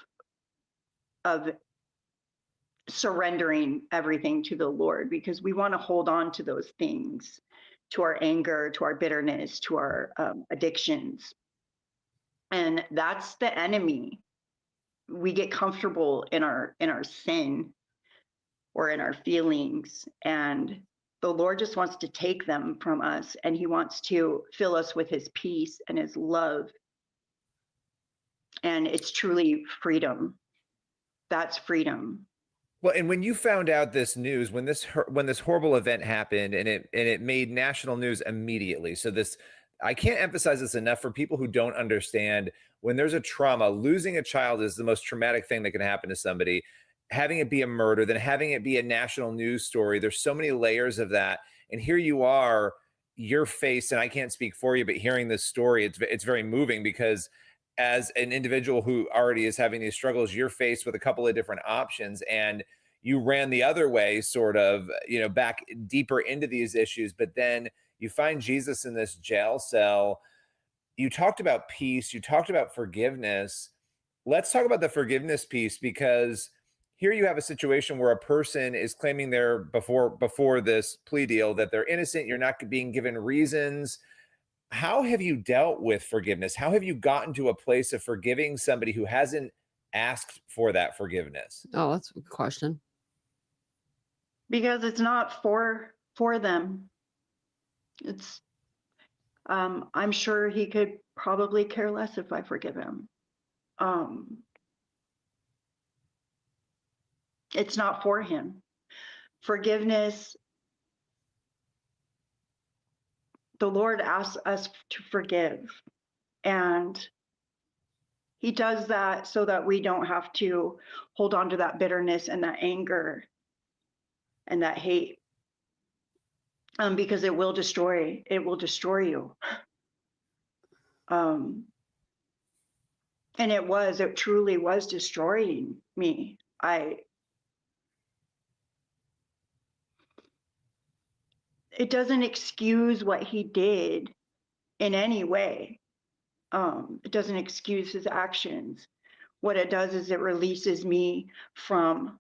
surrendering everything to the Lord, because we want to hold on to those things, to our anger, to our bitterness, to our addictions. And that's the enemy. We get comfortable in our sin or in our feelings, and the Lord just wants to take them from us, and he wants to fill us with his peace and his love. And it's truly freedom. That's freedom. Well, and when you found out this news, when this horrible event happened, and it made national news immediately. So this, I can't emphasize this enough for people who don't understand. When there's a trauma, losing a child is the most traumatic thing that can happen to somebody. Having it be a murder, then having it be a national news story. There's so many layers of that. And here you are, your face, and I can't speak for you, but hearing this story, it's very moving, because as an individual who already is having these struggles, you're faced with a couple of different options, and you ran the other way, sort of, back deeper into these issues. But then you find Jesus in this jail cell. You talked about peace, you talked about forgiveness. Let's talk about the forgiveness piece, because here you have a situation where a person is claiming they're before this plea deal that they're innocent. You're not being given reasons. How have you dealt with forgiveness? How have you gotten to a place of forgiving somebody who hasn't asked for that forgiveness? Oh, that's a good question. Because it's not for them. It's I'm sure he could probably care less if I forgive him. It's not for him. Forgiveness, the Lord asks us to forgive, and he does that so that we don't have to hold on to that bitterness and that anger and that hate, because it will destroy you. And it truly was destroying me. It doesn't excuse what he did in any way. It doesn't excuse his actions. What it does is it releases me from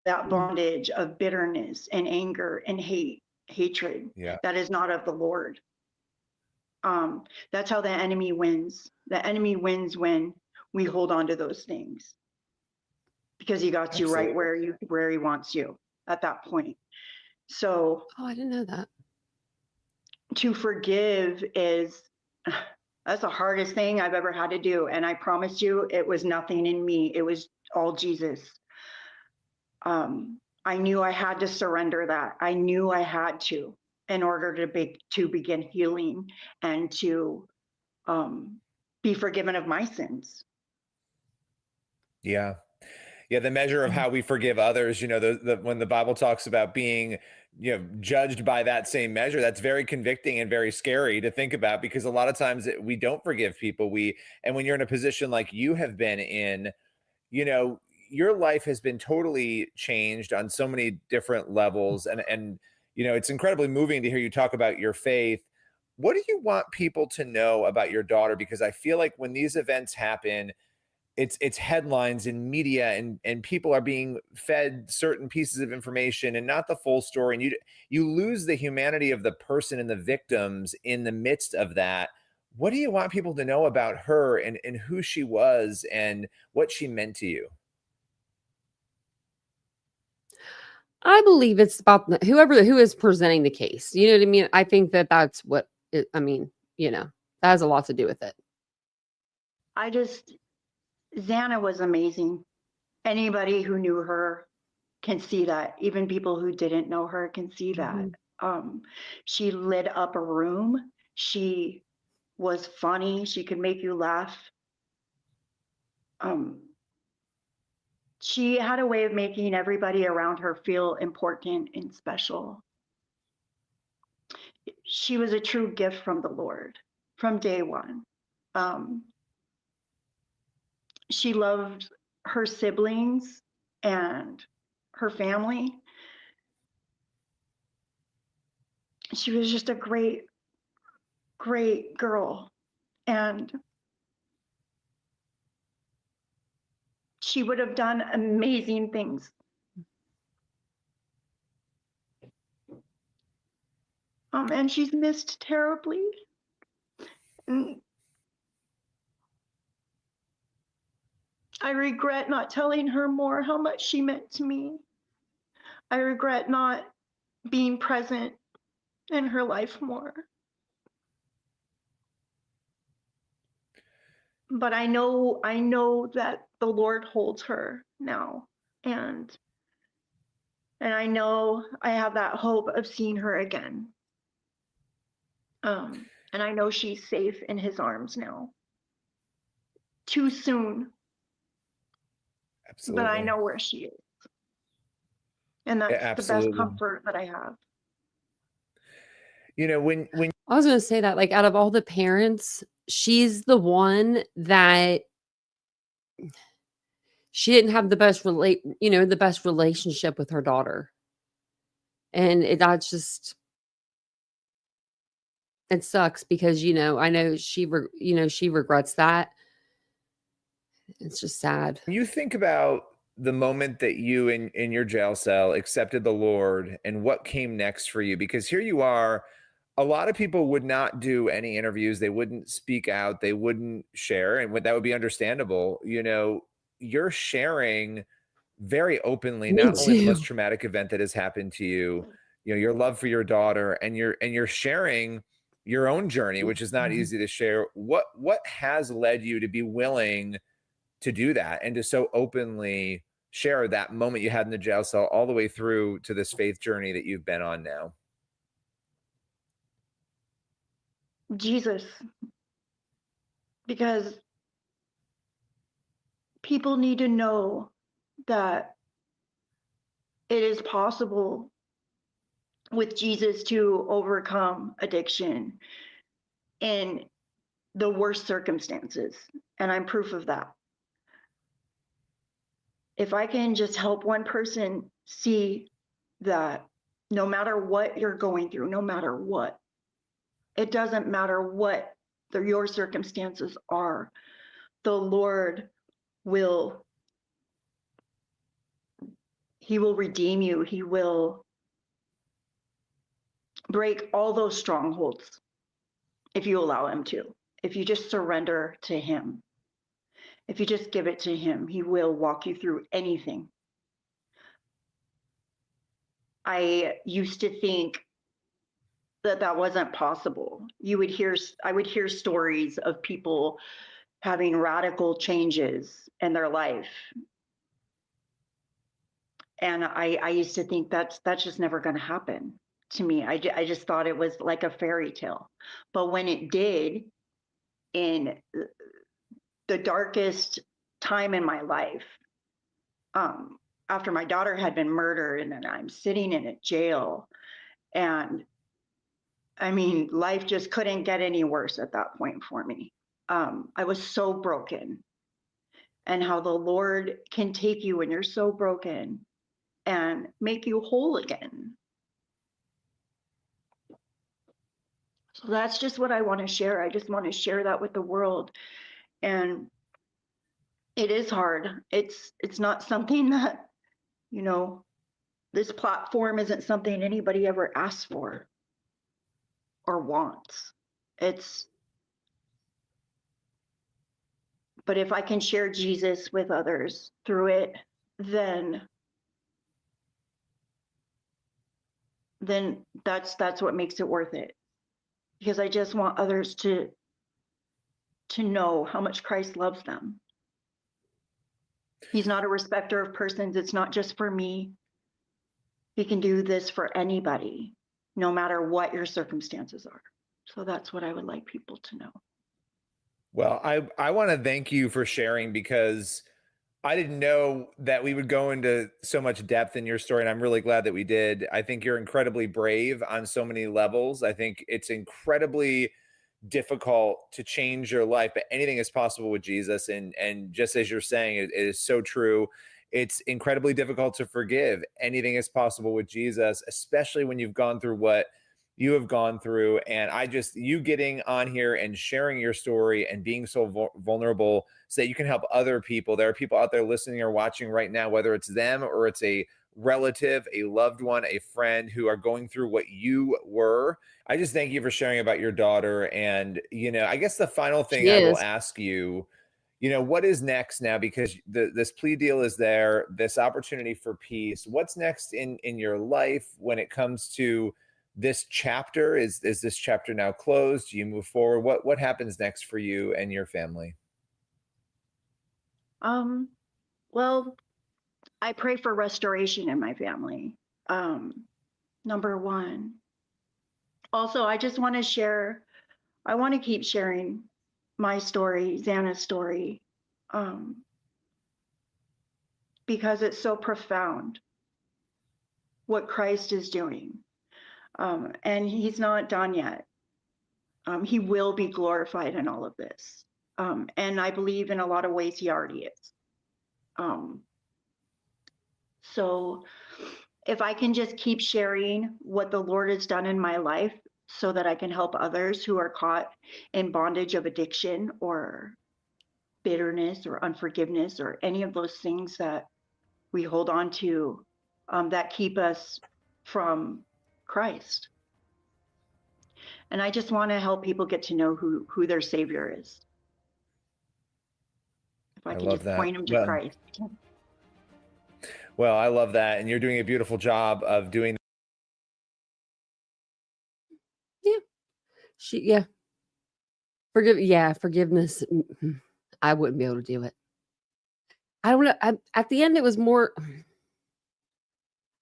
that bondage of bitterness and anger and hatred. Yeah. That is not of the Lord. That's how the enemy wins. The enemy wins when we hold on to those things, because he got you right where he wants you at that point. So, I didn't know that. To forgive that's the hardest thing I've ever had to do. And I promise you, it was nothing in me. It was all Jesus. I knew I had to surrender that. I knew I had to, in order to begin healing and to be forgiven of my sins. Yeah. Yeah. The measure of how we forgive others, when the Bible talks about being, judged by that same measure, that's very convicting and very scary to think about, because a lot of times we don't forgive people. And when you're in a position like you have been in, your life has been totally changed on so many different levels. And it's incredibly moving to hear you talk about your faith. What do you want people to know about your daughter? Because I feel like when these events happen, it's headlines in media, and people are being fed certain pieces of information and not the full story. And you lose the humanity of the person and the victims in the midst of that. What do you want people to know about her and who she was and what she meant to you? I believe it's about who is presenting the case. You know what I mean? I think that's what that has a lot to do with it. Xana was amazing. Anybody who knew her can see that. Even people who didn't know her can see that. She lit up a room. She was funny. She could make you laugh. She had a way of making everybody around her feel important and special. She was a true gift from the Lord from day one. She loved her siblings and her family. She was just a great, great girl. And she would have done amazing things. And she's missed terribly. And I regret not telling her more how much she meant to me. I regret not being present in her life more. But I know that the Lord holds her now. And And I know I have that hope of seeing her again. And I know she's safe in his arms now. Too soon. Absolutely. But I know where she is. And that's the best comfort that I have. You know, when I was going to say that, like, out of all the parents, she's the one that she didn't have the best the best relationship with her daughter. And that's just, it sucks because, I know she regrets that. It's just sad. you think about the moment that you in your jail cell accepted the Lord and what came next for you, because here you are, a lot of people would not do any interviews. They wouldn't speak out. They wouldn't share. And that would be understandable. You're sharing very openly, Me not only the too. most traumatic event that has happened to you, your love for your daughter, and you're sharing your own journey, which is not easy to share. What has led you to be willing to do that and to so openly share that moment you had in the jail cell all the way through to this faith journey that you've been on now? Jesus. Because people need to know that it is possible with Jesus to overcome addiction in the worst circumstances. And I'm proof of that. If I can just help one person see that no matter what you're going through, no matter what, it doesn't matter what your circumstances are, the Lord will redeem you. He will break all those strongholds if you allow him to. If you just surrender to him, if you just give it to him, he will walk you through anything. I used to think that wasn't possible. I would hear stories of people having radical changes in their life. And I used to think that's just never going to happen to me. I just thought it was like a fairy tale. But when it did, in the darkest time in my life, after my daughter had been murdered, and then I'm sitting in a jail, and I mean, life just couldn't get any worse at that point for me. I was so broken, and how the Lord can take you when you're so broken and make you whole again. So that's just what I want to share. I just want to share that with the world. And it is hard. It's not something that, this platform isn't something anybody ever asks for or wants. But if I can share Jesus with others through it, then that's what makes it worth it. Because I just want others to know how much Christ loves them. He's not a respecter of persons. It's not just for me. He can do this for anybody, no matter what your circumstances are. So that's what I would like people to know. Well, I want to thank you for sharing, because I didn't know that we would go into so much depth in your story, and I'm really glad that we did. I think you're incredibly brave on so many levels. I think it's incredibly difficult to change your life, but anything is possible with Jesus. And just as you're saying, it is so true. It's incredibly difficult to forgive. Anything is possible with Jesus, especially when you've gone through what you have gone through. And you getting on here and sharing your story and being so vulnerable so that you can help other people. There are people out there listening or watching right now, whether it's them or it's a relative, a loved one, a friend, who are going through what you were. I just thank you for sharing about your daughter. And, I guess the final thing I will ask you, what is next now? Because this plea deal is there, this opportunity for peace. What's next in your life when it comes to this chapter? Is this chapter now closed? Do you move forward? What happens next for you and your family? Well, I pray for restoration in my family. number one. Also, I just want to share, I want to keep sharing my story, Xana's story, because it's so profound what Christ is doing. And he's not done yet. He will be glorified in all of this. And I believe in a lot of ways he already is. So if I can just keep sharing what the Lord has done in my life so that I can help others who are caught in bondage of addiction or bitterness or unforgiveness or any of those things that we hold on to that keep us from Christ. And I just want to help people get to know who their Savior is. If I can just point them to Christ. Well, I love that. And you're doing a beautiful job of doing. Yeah. Forgiveness. I wouldn't be able to do it. I don't know. At the end, it was more.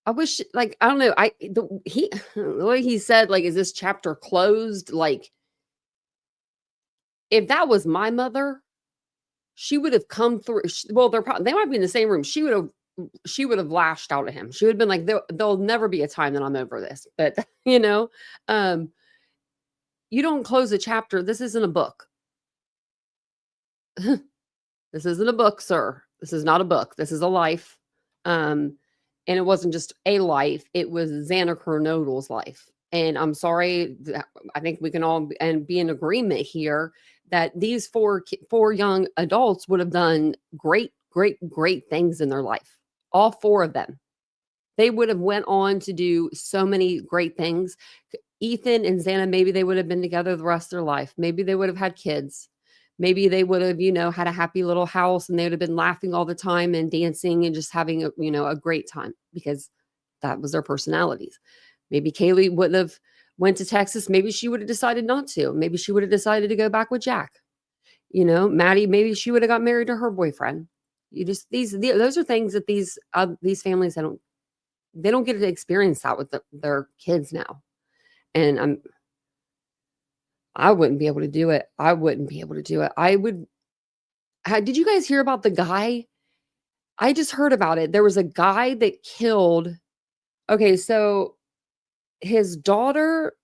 I wish, like, I don't know. The way he said, like, is this chapter closed? Like, if that was my mother, she would have come through. Well, they might be in the same room. She would have lashed out at him. She would have been like, there'll never be a time that I'm over this. But you don't close a chapter. This isn't a book. This isn't a book, sir. This is not a book. This is a life. And it wasn't just a life. It was Cara Kernodle's life. And I'm sorry. I think we can all be in agreement here that these four young adults would have done great things in their life. All four of them. They would have went on to do so many great things. Ethan and Xana, maybe they would have been together the rest of their life. Maybe they would have had kids. Maybe they would have, had a happy little house and they would have been laughing all the time and dancing and just having a great time because that was their personalities. Maybe Kaylee would have went to Texas. Maybe she would have decided not to. Maybe she would have decided to go back with Jack. Maddie, maybe she would have got married to her boyfriend. Those are things that these families they don't get to experience that with their kids now. And I wouldn't be able to do it. Did you guys hear about the guy? I just heard about it. There was a guy that killed. Okay, so his daughter,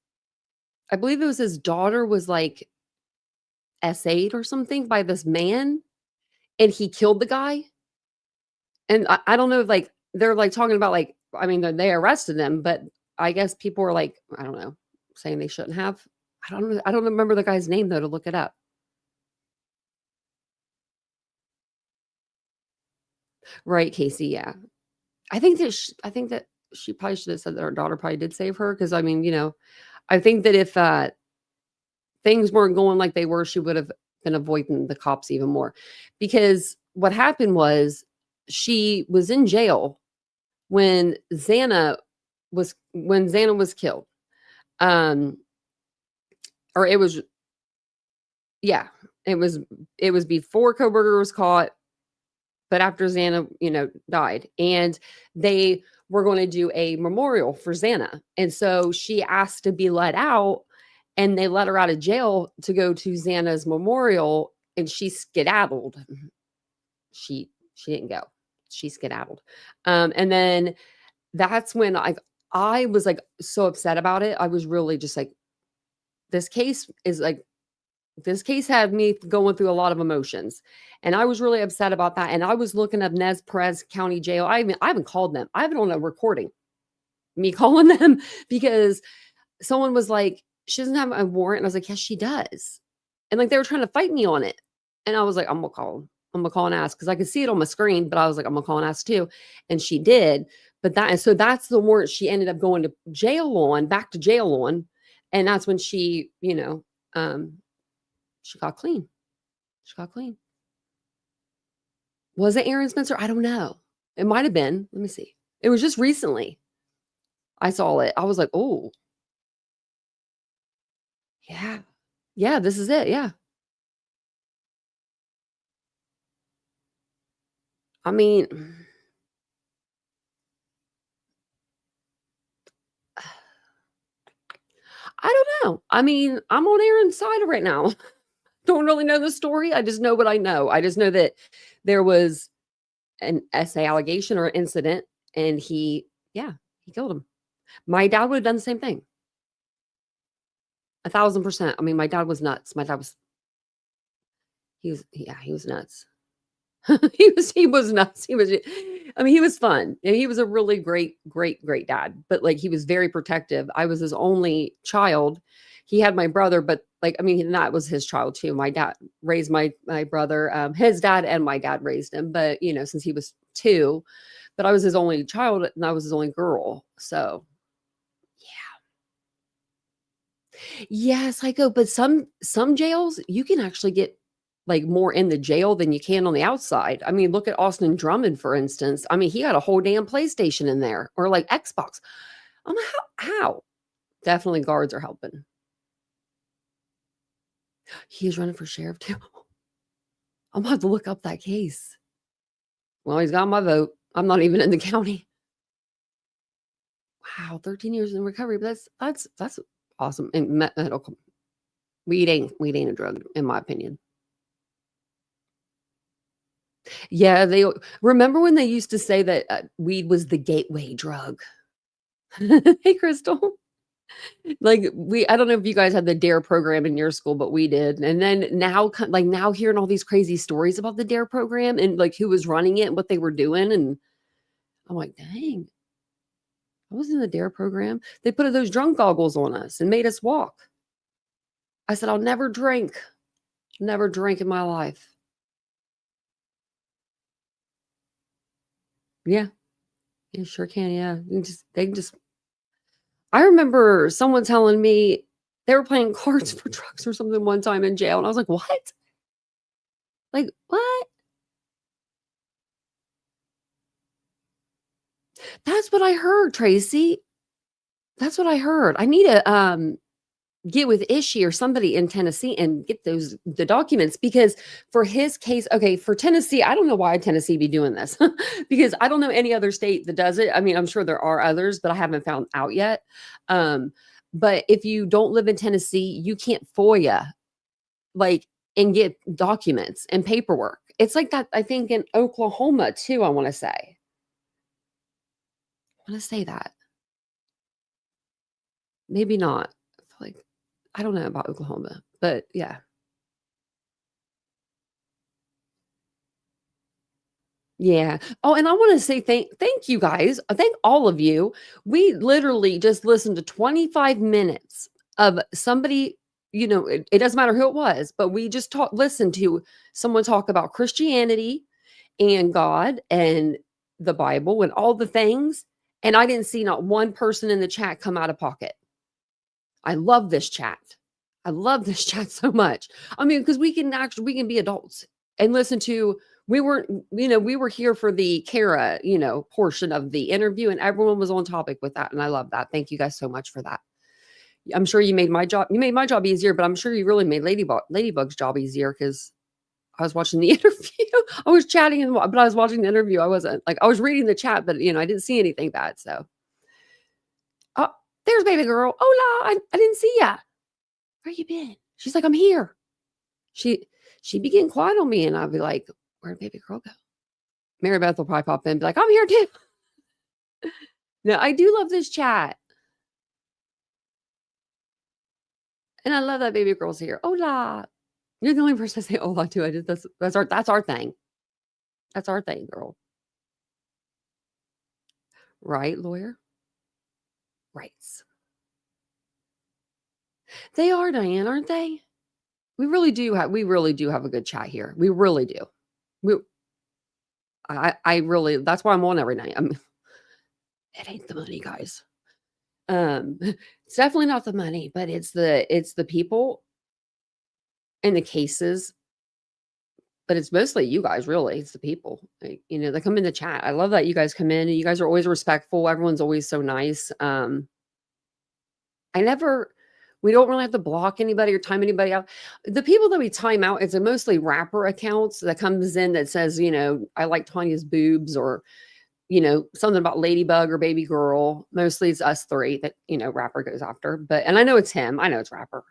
I believe it was his daughter, was like SA'd or something by this man, and he killed the guy. And I don't know if like they're like talking about like, I mean, they arrested him, but I guess people were like, I don't know, saying they shouldn't have. I don't remember the guy's name though to look it up. Right, Casey. Yeah, I think that she probably should have said that her daughter probably did save her because I mean, I think that if things weren't going like they were, she would have been avoiding the cops even more. Because what happened was she was in jail when Xana was killed. Or it was before Kohberger was caught, but after Xana, died. And they were going to do a memorial for Xana. And so she asked to be let out, and they let her out of jail to go to Xana's memorial, and she skedaddled. She didn't go. She skedaddled. And then that's when I was like so upset about it. I was really just like, this case had me going through a lot of emotions, and I was really upset about that. And I was looking up Nez Perez County Jail. I haven't called them. I have it on a recording, me calling them, because someone was like, she doesn't have a warrant. And I was like, yes, she does. And like, they were trying to fight me on it. And I was like, I'm going to call them. I'm going to call and ask, because I could see it on my screen, but I was like, I'm going to call and ask too. And she did. But so that's the warrant she ended up going to jail on, back to jail on. And that's when she, she got clean. She got clean. Was it Aaron Spencer? I don't know. It might have been. Let me see. It was just recently. I saw it. I was like, oh. Yeah. Yeah, this is it. Yeah. I mean, I don't know. I mean, I'm on Aaron's side right now. Don't really know the story. I just know what I know. I just know that there was an essay allegation or incident, and he killed him. My dad would have done the same thing. 1,000%. I mean, my dad was nuts. My dad was, he was nuts. he was nuts. He was fun. And he was a really great dad, but like, he was very protective. I was his only child. He had my brother, but like, I mean, that was his child too. My dad raised my brother, his dad and my dad raised him, but since he was 2, but I was his only child and I was his only girl. So yeah. Yes, Psycho. But some jails, you can actually get like more in the jail than you can on the outside. I mean, look at Austin Drummond, for instance. I mean, he had a whole damn PlayStation in there, or like Xbox. I'm like, how? Definitely guards are helping. He's running for sheriff too. I'm about to look up that case. Well, he's got my vote. I'm not even in the county. Wow, 13 years in recovery. But that's awesome. And medical weed ain't a drug, in my opinion. Yeah, they remember when they used to say that weed was the gateway drug. Hey, Crystal. Like I don't know if you guys had the DARE program in your school, but we did. And then now hearing all these crazy stories about the DARE program and like who was running it and what they were doing. And I'm like, dang, I was in the DARE program. They put those drunk goggles on us and made us walk. I said, I'll never drink in my life. Yeah, you sure can. Yeah. I remember someone telling me they were playing cards for drugs or something one time in jail. And I was like, what? Like, what? That's what I heard, Tracy. That's what I heard. I need to get with Ishi or somebody in Tennessee and get the documents, because for his case, okay, for Tennessee, I don't know why Tennessee be doing this because I don't know any other state that does it. I mean, I'm sure there are others, but I haven't found out yet. But if you don't live in Tennessee, you can't FOIA like and get documents and paperwork. It's like that, I think, in Oklahoma too, I want to say. That. Maybe not. Like, I don't know about Oklahoma, but yeah. Yeah. Oh, and I want to say thank you guys. Thank all of you. We literally just listened to 25 minutes of somebody, it doesn't matter who it was, but we just listened to someone talk about Christianity and God and the Bible and all the things. And I didn't see not one person in the chat come out of pocket. I love this chat. I love this chat so much. I mean, because we can be adults and listen to, we were here for the Cara, portion of the interview, and everyone was on topic with that. And I love that. Thank you guys so much for that. I'm sure you made my job easier, but I'm sure you really made Ladybug's job easier, because I was watching the interview. I was chatting, but I was watching the interview. I wasn't I was reading the chat, but I didn't see anything bad. So, oh, there's baby girl. Hola, I didn't see ya. Where you been? She's like, I'm here. She be getting quiet on me, and I'll be like, where'd baby girl go? Mary Beth will probably pop in and be like, I'm here too. No, I do love this chat. And I love that baby girl's here. Hola. You're the only person I say hola to. That's our thing. That's our thing, girl. Right, lawyer? Rights. They are, Diane, aren't they? We really do have a good chat here. We really do. I really, that's why I'm on every night. It ain't the money, guys. It's definitely not the money, but it's the people and the cases. But it's mostly you guys, really. It's the people. They come in the chat. I love that you guys come in, and you guys are always respectful. Everyone's always so nice. We don't really have to block anybody or time anybody out. The people that we time out, it's mostly rapper accounts that comes in that says, I like Tanya's boobs, or, something about Ladybug or Baby Girl. Mostly it's us three that, Rapper goes after. And I know it's him. I know it's Rapper.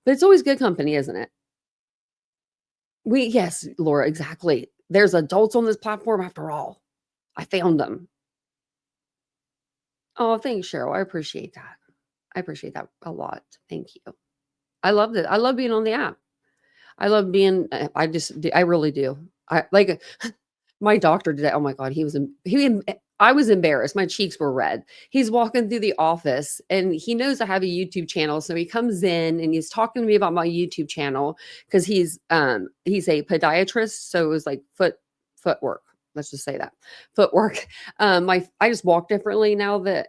But it's always good company, isn't it? Yes, Laura, exactly. There's adults on this platform after all. I found them. Oh, thanks, Cheryl. I appreciate that. I appreciate that a lot. Thank you. I love it. I love being on the app. I love being, I really do. I like my doctor today. Oh my God. I was embarrassed. My cheeks were red. He's walking through the office and he knows I have a YouTube channel. So he comes in and he's talking to me about my YouTube channel because he's a podiatrist. So it was like footwork. Let's just say that footwork. I just walk differently now that,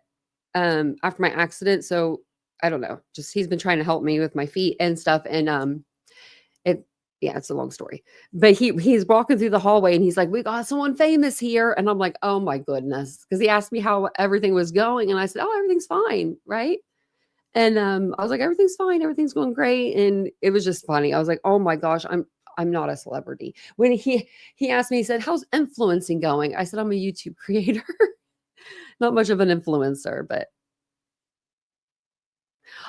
after my accident. So I don't know, just, he's been trying to help me with my feet and stuff. And, it's a long story, but he's walking through the hallway and he's like, we got someone famous here. And I'm like, oh my goodness. Cause he asked me how everything was going. And I said, oh, everything's fine. Right. And, I was like, everything's fine. Everything's going great. And it was just funny. I was like, oh my gosh, I'm not a celebrity. When he asked me, he said, how's influencing going? I said, I'm a YouTube creator. Not much of an influencer, but.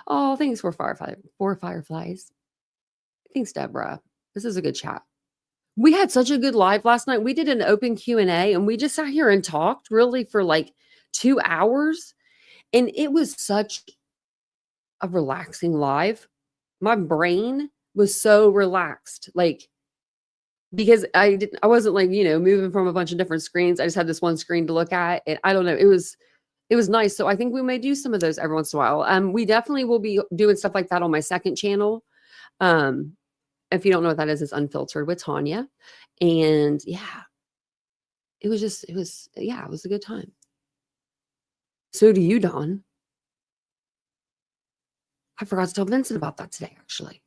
Oh, thanks for fireflies. Thanks, Deborah. This is a good chat. We had such a good live last night. We did an open Q&A and we just sat here and talked really for like 2 hours. And it was such a relaxing live. My brain was so relaxed. Like, because I wasn't like, moving from a bunch of different screens. I just had this one screen to look at. And I don't know. It was nice. So I think we may do some of those every once in a while. We definitely will be doing stuff like that on my second channel. If you don't know what that is, it's Unfiltered with Tanya. And it was a good time. So do you, Dawn. I forgot to tell Vincent about that today, actually.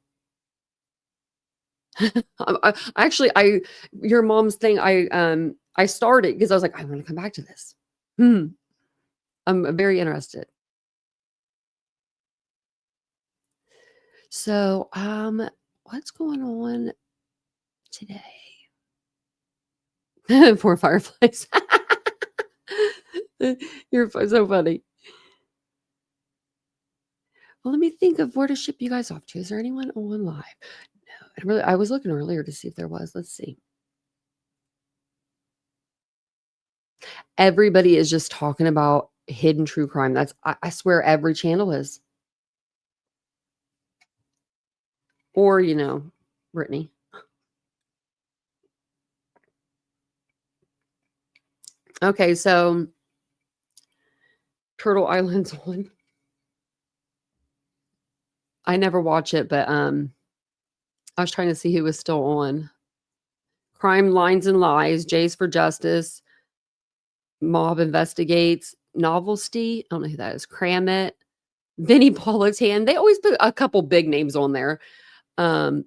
Your mom's thing, I started because I was like, I want to come back to this. I'm very interested. So, what's going on today? Poor fireflies. You're so funny. Well, let me think of where to ship you guys off to. Is there anyone on live? No, I was looking earlier to see if there was. Let's see. Everybody is just talking about hidden true crime. I swear every channel is. Or, Brittany. Okay, so Turtle Island's on. I never watch it, but I was trying to see who was still on. Crime Lines and Lies, Jays for Justice, Mob Investigates, Novelty. I don't know who that is. Cram It, Vinnie Politan. They always put a couple big names on there. Dumplin'?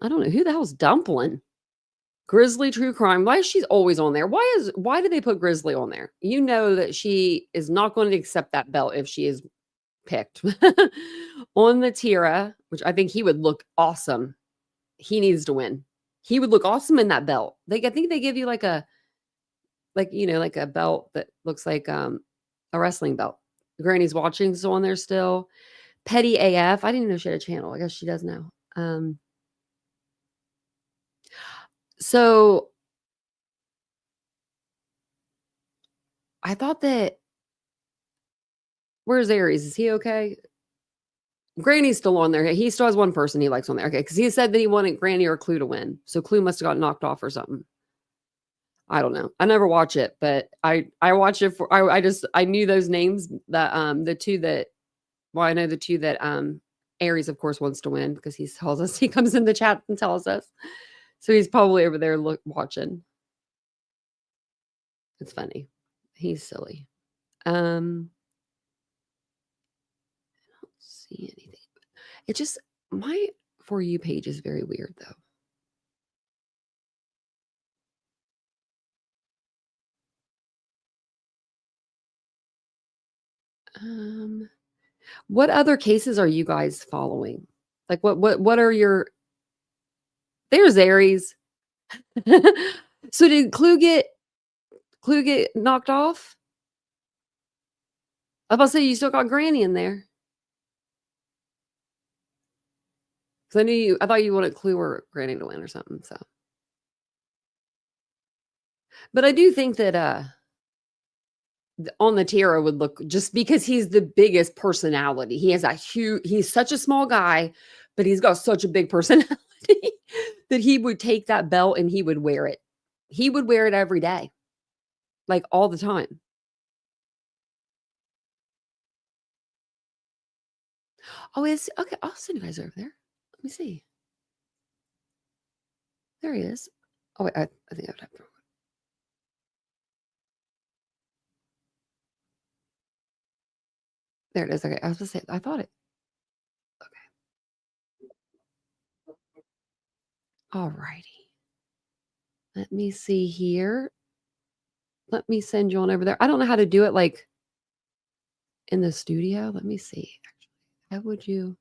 I don't know. Who the hell's Dumplin'? Grizzly True Crime. Why is she always on there? Why do they put Grizzly on there? You know that she is not going to accept that belt if she is picked. On the Tira, which I think he would look awesome. He needs to win. He would look awesome in that belt. I think they give you like a belt that looks like a wrestling belt. Granny's Watching is on there still. Petty AF. I didn't even know she had a channel. I guess she does now. So I thought that, where's Aries? Is he okay? Granny's still on there. He still has one person he likes on there. Okay. Cause he said that he wanted Granny or Clue to win. So Clue must have got knocked off or something. I don't know. I never watch it, but I watch it for, I knew those names that, I know the two that, Aries of course wants to win because he tells us, he comes in the chat and tells us. So he's probably over there watching. It's funny. He's silly. I don't see anything. It just, my For You page is very weird though. What other cases are you guys following? Like what are your, there's Aries. So did Clue get knocked off? I was about to say you still got Granny in there. Because I thought you wanted Clue or Granny to win or something. So, but I do think that on the Tara would look, just because he's the biggest personality. He has he's such a small guy, but he's got such a big personality that he would take that belt and he would wear it. He would wear it every day, like all the time. Oh, is okay. I'll send you guys over there. Let me see. There he is. Oh, wait, I think I would have to. There it is. Okay, I was going to say, I thought it. Okay. All righty. Let me see here. Let me send you on over there. I don't know how to do it like in the studio. Let me see. Actually, how would you?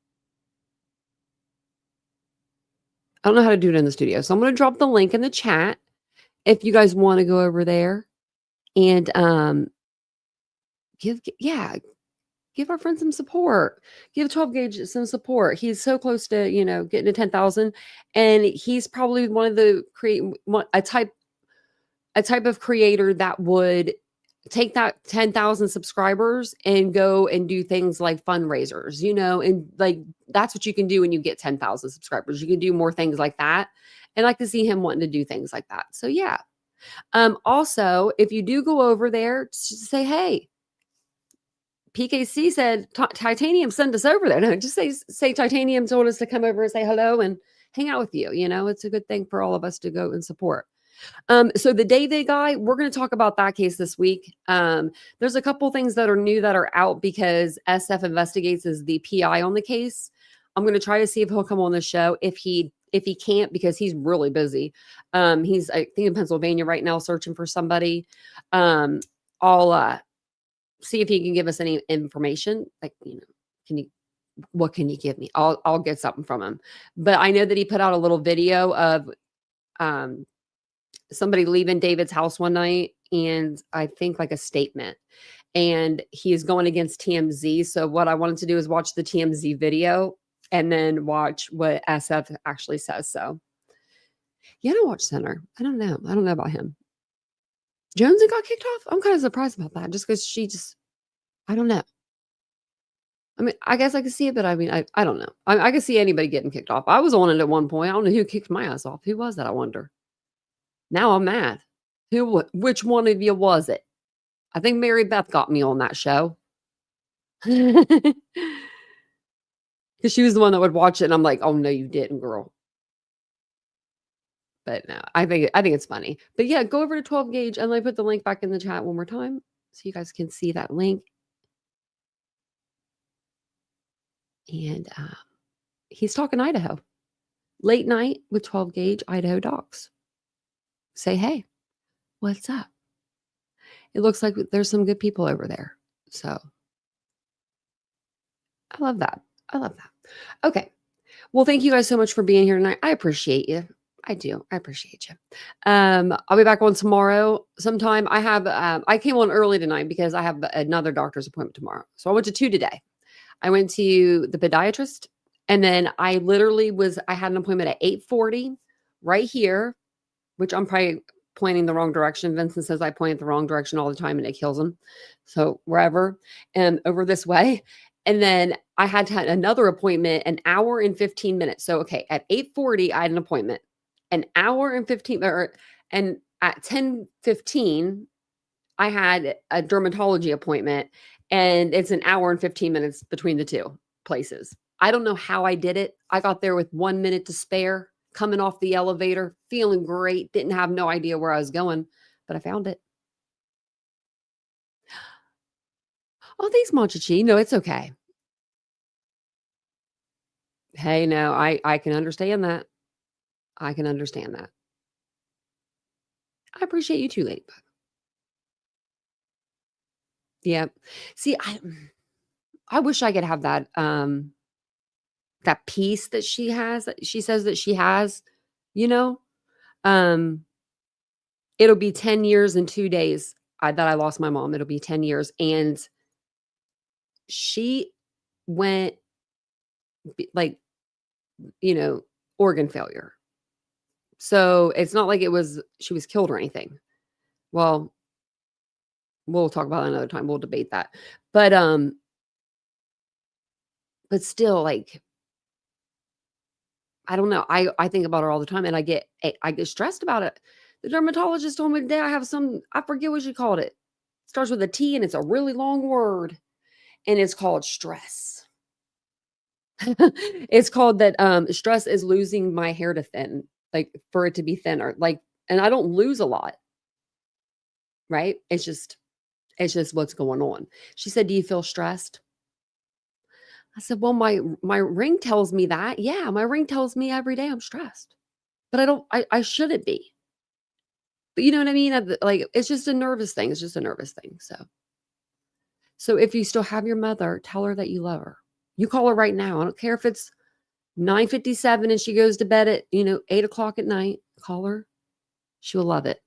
I don't know how to do it in the studio. So I'm going to drop the link in the chat if you guys want to go over there and give our friend some support. Give 12 Gauge some support. He's so close to, getting to 10,000, and he's probably one of the a type of creator that would take that 10,000 subscribers and go and do things like fundraisers, and like that's what you can do when you get 10,000 subscribers. You can do more things like that. And I like to see him wanting to do things like that. So yeah. Also, if you do go over there, just say, hey, PKC said Titanium sent us over there. No, just say Titanium told us to come over and say hello and hang out with you. It's a good thing for all of us to go and support. So the David guy, we're going to talk about that case this week. There's a couple things that are new that are out because SF Investigates is the PI on the case. I'm going to try to see if he'll come on the show. If he can't, because he's really busy. He's, I think, in Pennsylvania right now searching for somebody. I'll see if he can give us any information. Like, what can you give me? I'll get something from him. But I know that he put out a little video of somebody leaving David's house one night, and I think like a statement, and he is going against TMZ. So what I wanted to do is watch the TMZ video and then watch what SF actually says. So yeah, I don't watch Center. I don't know about him. Jonesy got kicked off. I'm kind of surprised about that, just because I don't know. I mean, I guess I could see it, but I mean, I don't know. I could see anybody getting kicked off. I was on it at one point. I don't know who kicked my ass off. Who was that? I wonder. Now I'm mad. Which one of you was it? I think Mary Beth got me on that show. Because she was the one that would watch it, and I'm like, oh no, you didn't, girl. But no, I think it's funny. But yeah, go over to 12 Gauge and let me put the link back in the chat one more time so you guys can see that link. And he's talking Idaho. Late night with 12 Gauge Idaho Docs. Say, hey, what's up? It looks like there's some good people over there. So I love that. Okay. Well, thank you guys so much for being here tonight. I appreciate you. I do. I appreciate you. I'll be back on tomorrow sometime. I came on early tonight because I have another doctor's appointment tomorrow. So I went to 2 today. I went to the podiatrist, and then I had an appointment at 8:40 right here, which I'm probably pointing the wrong direction. Vincent says I point the wrong direction all the time and it kills him. So wherever, and over this way. And then I had to have another appointment, an hour and 15 minutes. So, okay, at 8:40, I had an appointment, an hour and 15, and at 10:15, I had a dermatology appointment, and it's an hour and 15 minutes between the two places. I don't know how I did it. I got there with 1 minute to spare, coming off the elevator, feeling great, didn't have no idea where I was going, but I found it. Oh, thanks, Monchichi. No, it's okay. Hey, no, I can understand that. I can understand that. I appreciate you too, Ladybug. Yeah. See, I wish I could have that that peace that she has, that she says that she has, It'll be 10 years and 2 days that I lost my mom. It'll be 10 years. And she went like, organ failure. So it's not like she was killed or anything. Well, we'll talk about it another time. We'll debate that. But still, like, I don't know. I think about her all the time, and I get stressed about it. The dermatologist told me today I have I forget what she called it. It starts with a T and it's a really long word, and it's called stress. It's called that stress is losing my hair to thin, like for it to be thinner. Like, and I don't lose a lot. Right? It's just what's going on. She said, "Do you feel stressed?" I said, "Well, my ring tells me that. Yeah, my ring tells me every day I'm stressed. But I shouldn't be. But you know what I mean? Like, it's just a nervous thing. It's just a nervous thing. So if you still have your mother, tell her that you love her. You call her right now. I don't care if it's 9:57 and she goes to bed at, 8:00 at night. Call her. She will love it.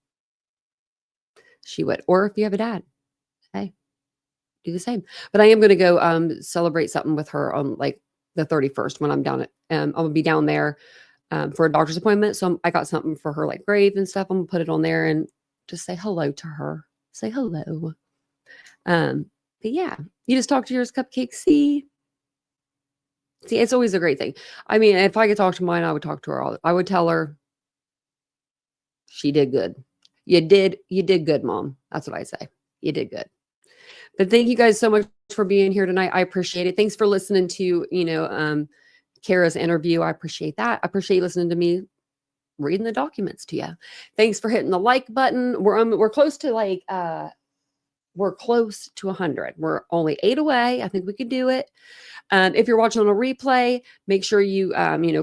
She would. Or if you have a dad, hey, do the same. But I am going to go celebrate something with her on like the 31st when I'm down at, I'm going to be down there for a doctor's appointment. So I got something for her, like grave and stuff. I'm going to put it on there and just say hello to her. Say hello. But yeah, you just talk to yours cupcake. See, it's always a great thing. I mean, if I could talk to mine, I would talk to her. I would tell her she did good. You did good, Mom. That's what I say. You did good. But thank you guys so much for being here tonight. I appreciate it. Thanks for listening to, Cara's interview. I appreciate that. I appreciate you listening to me reading the documents to you. Thanks for hitting the like button. We're close to we're close to 100. We're only 8 away. I think we could do it. If you're watching on a replay, make sure you,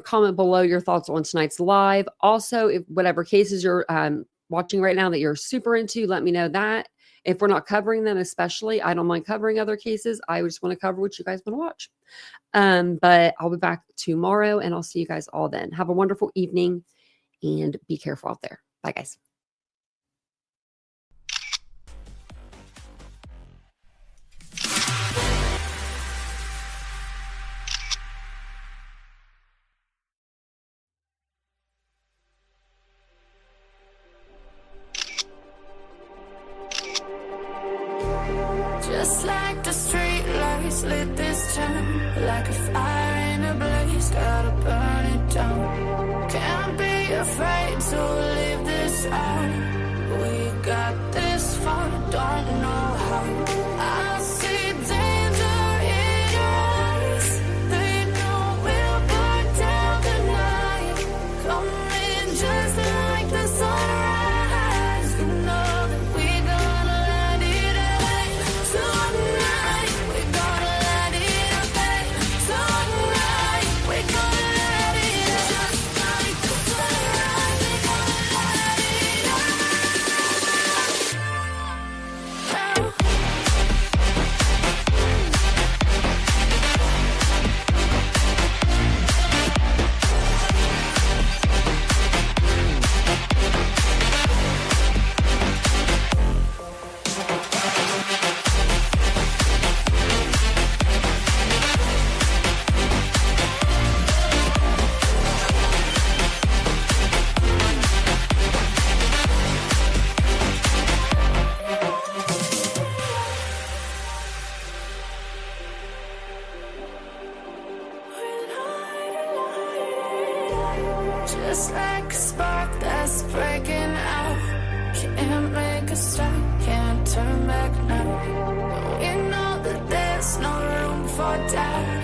comment below your thoughts on tonight's live. Also, if whatever cases you're watching right now that you're super into, let me know that. If we're not covering them, especially, I don't mind covering other cases. I just want to cover what you guys want to watch. But I'll be back tomorrow, and I'll see you guys all then. Have a wonderful evening, and be careful out there. Bye, guys. Just like the street lights lit this town, like a fire in a blaze, gotta burn it down. Can't be afraid to leave this out. We got this far, don't know how. I see danger in your eyes. They know we'll burn down the night. Coming just like the sunrise. You know that we gonna let it out. Tonight, we gonna let it out. Tonight, we gonna let it out. Just like the sunrise, we gonna let it out. Just like a spark that's breaking out. Can't make a stop, can't turn back now. We know that there's no room for doubt.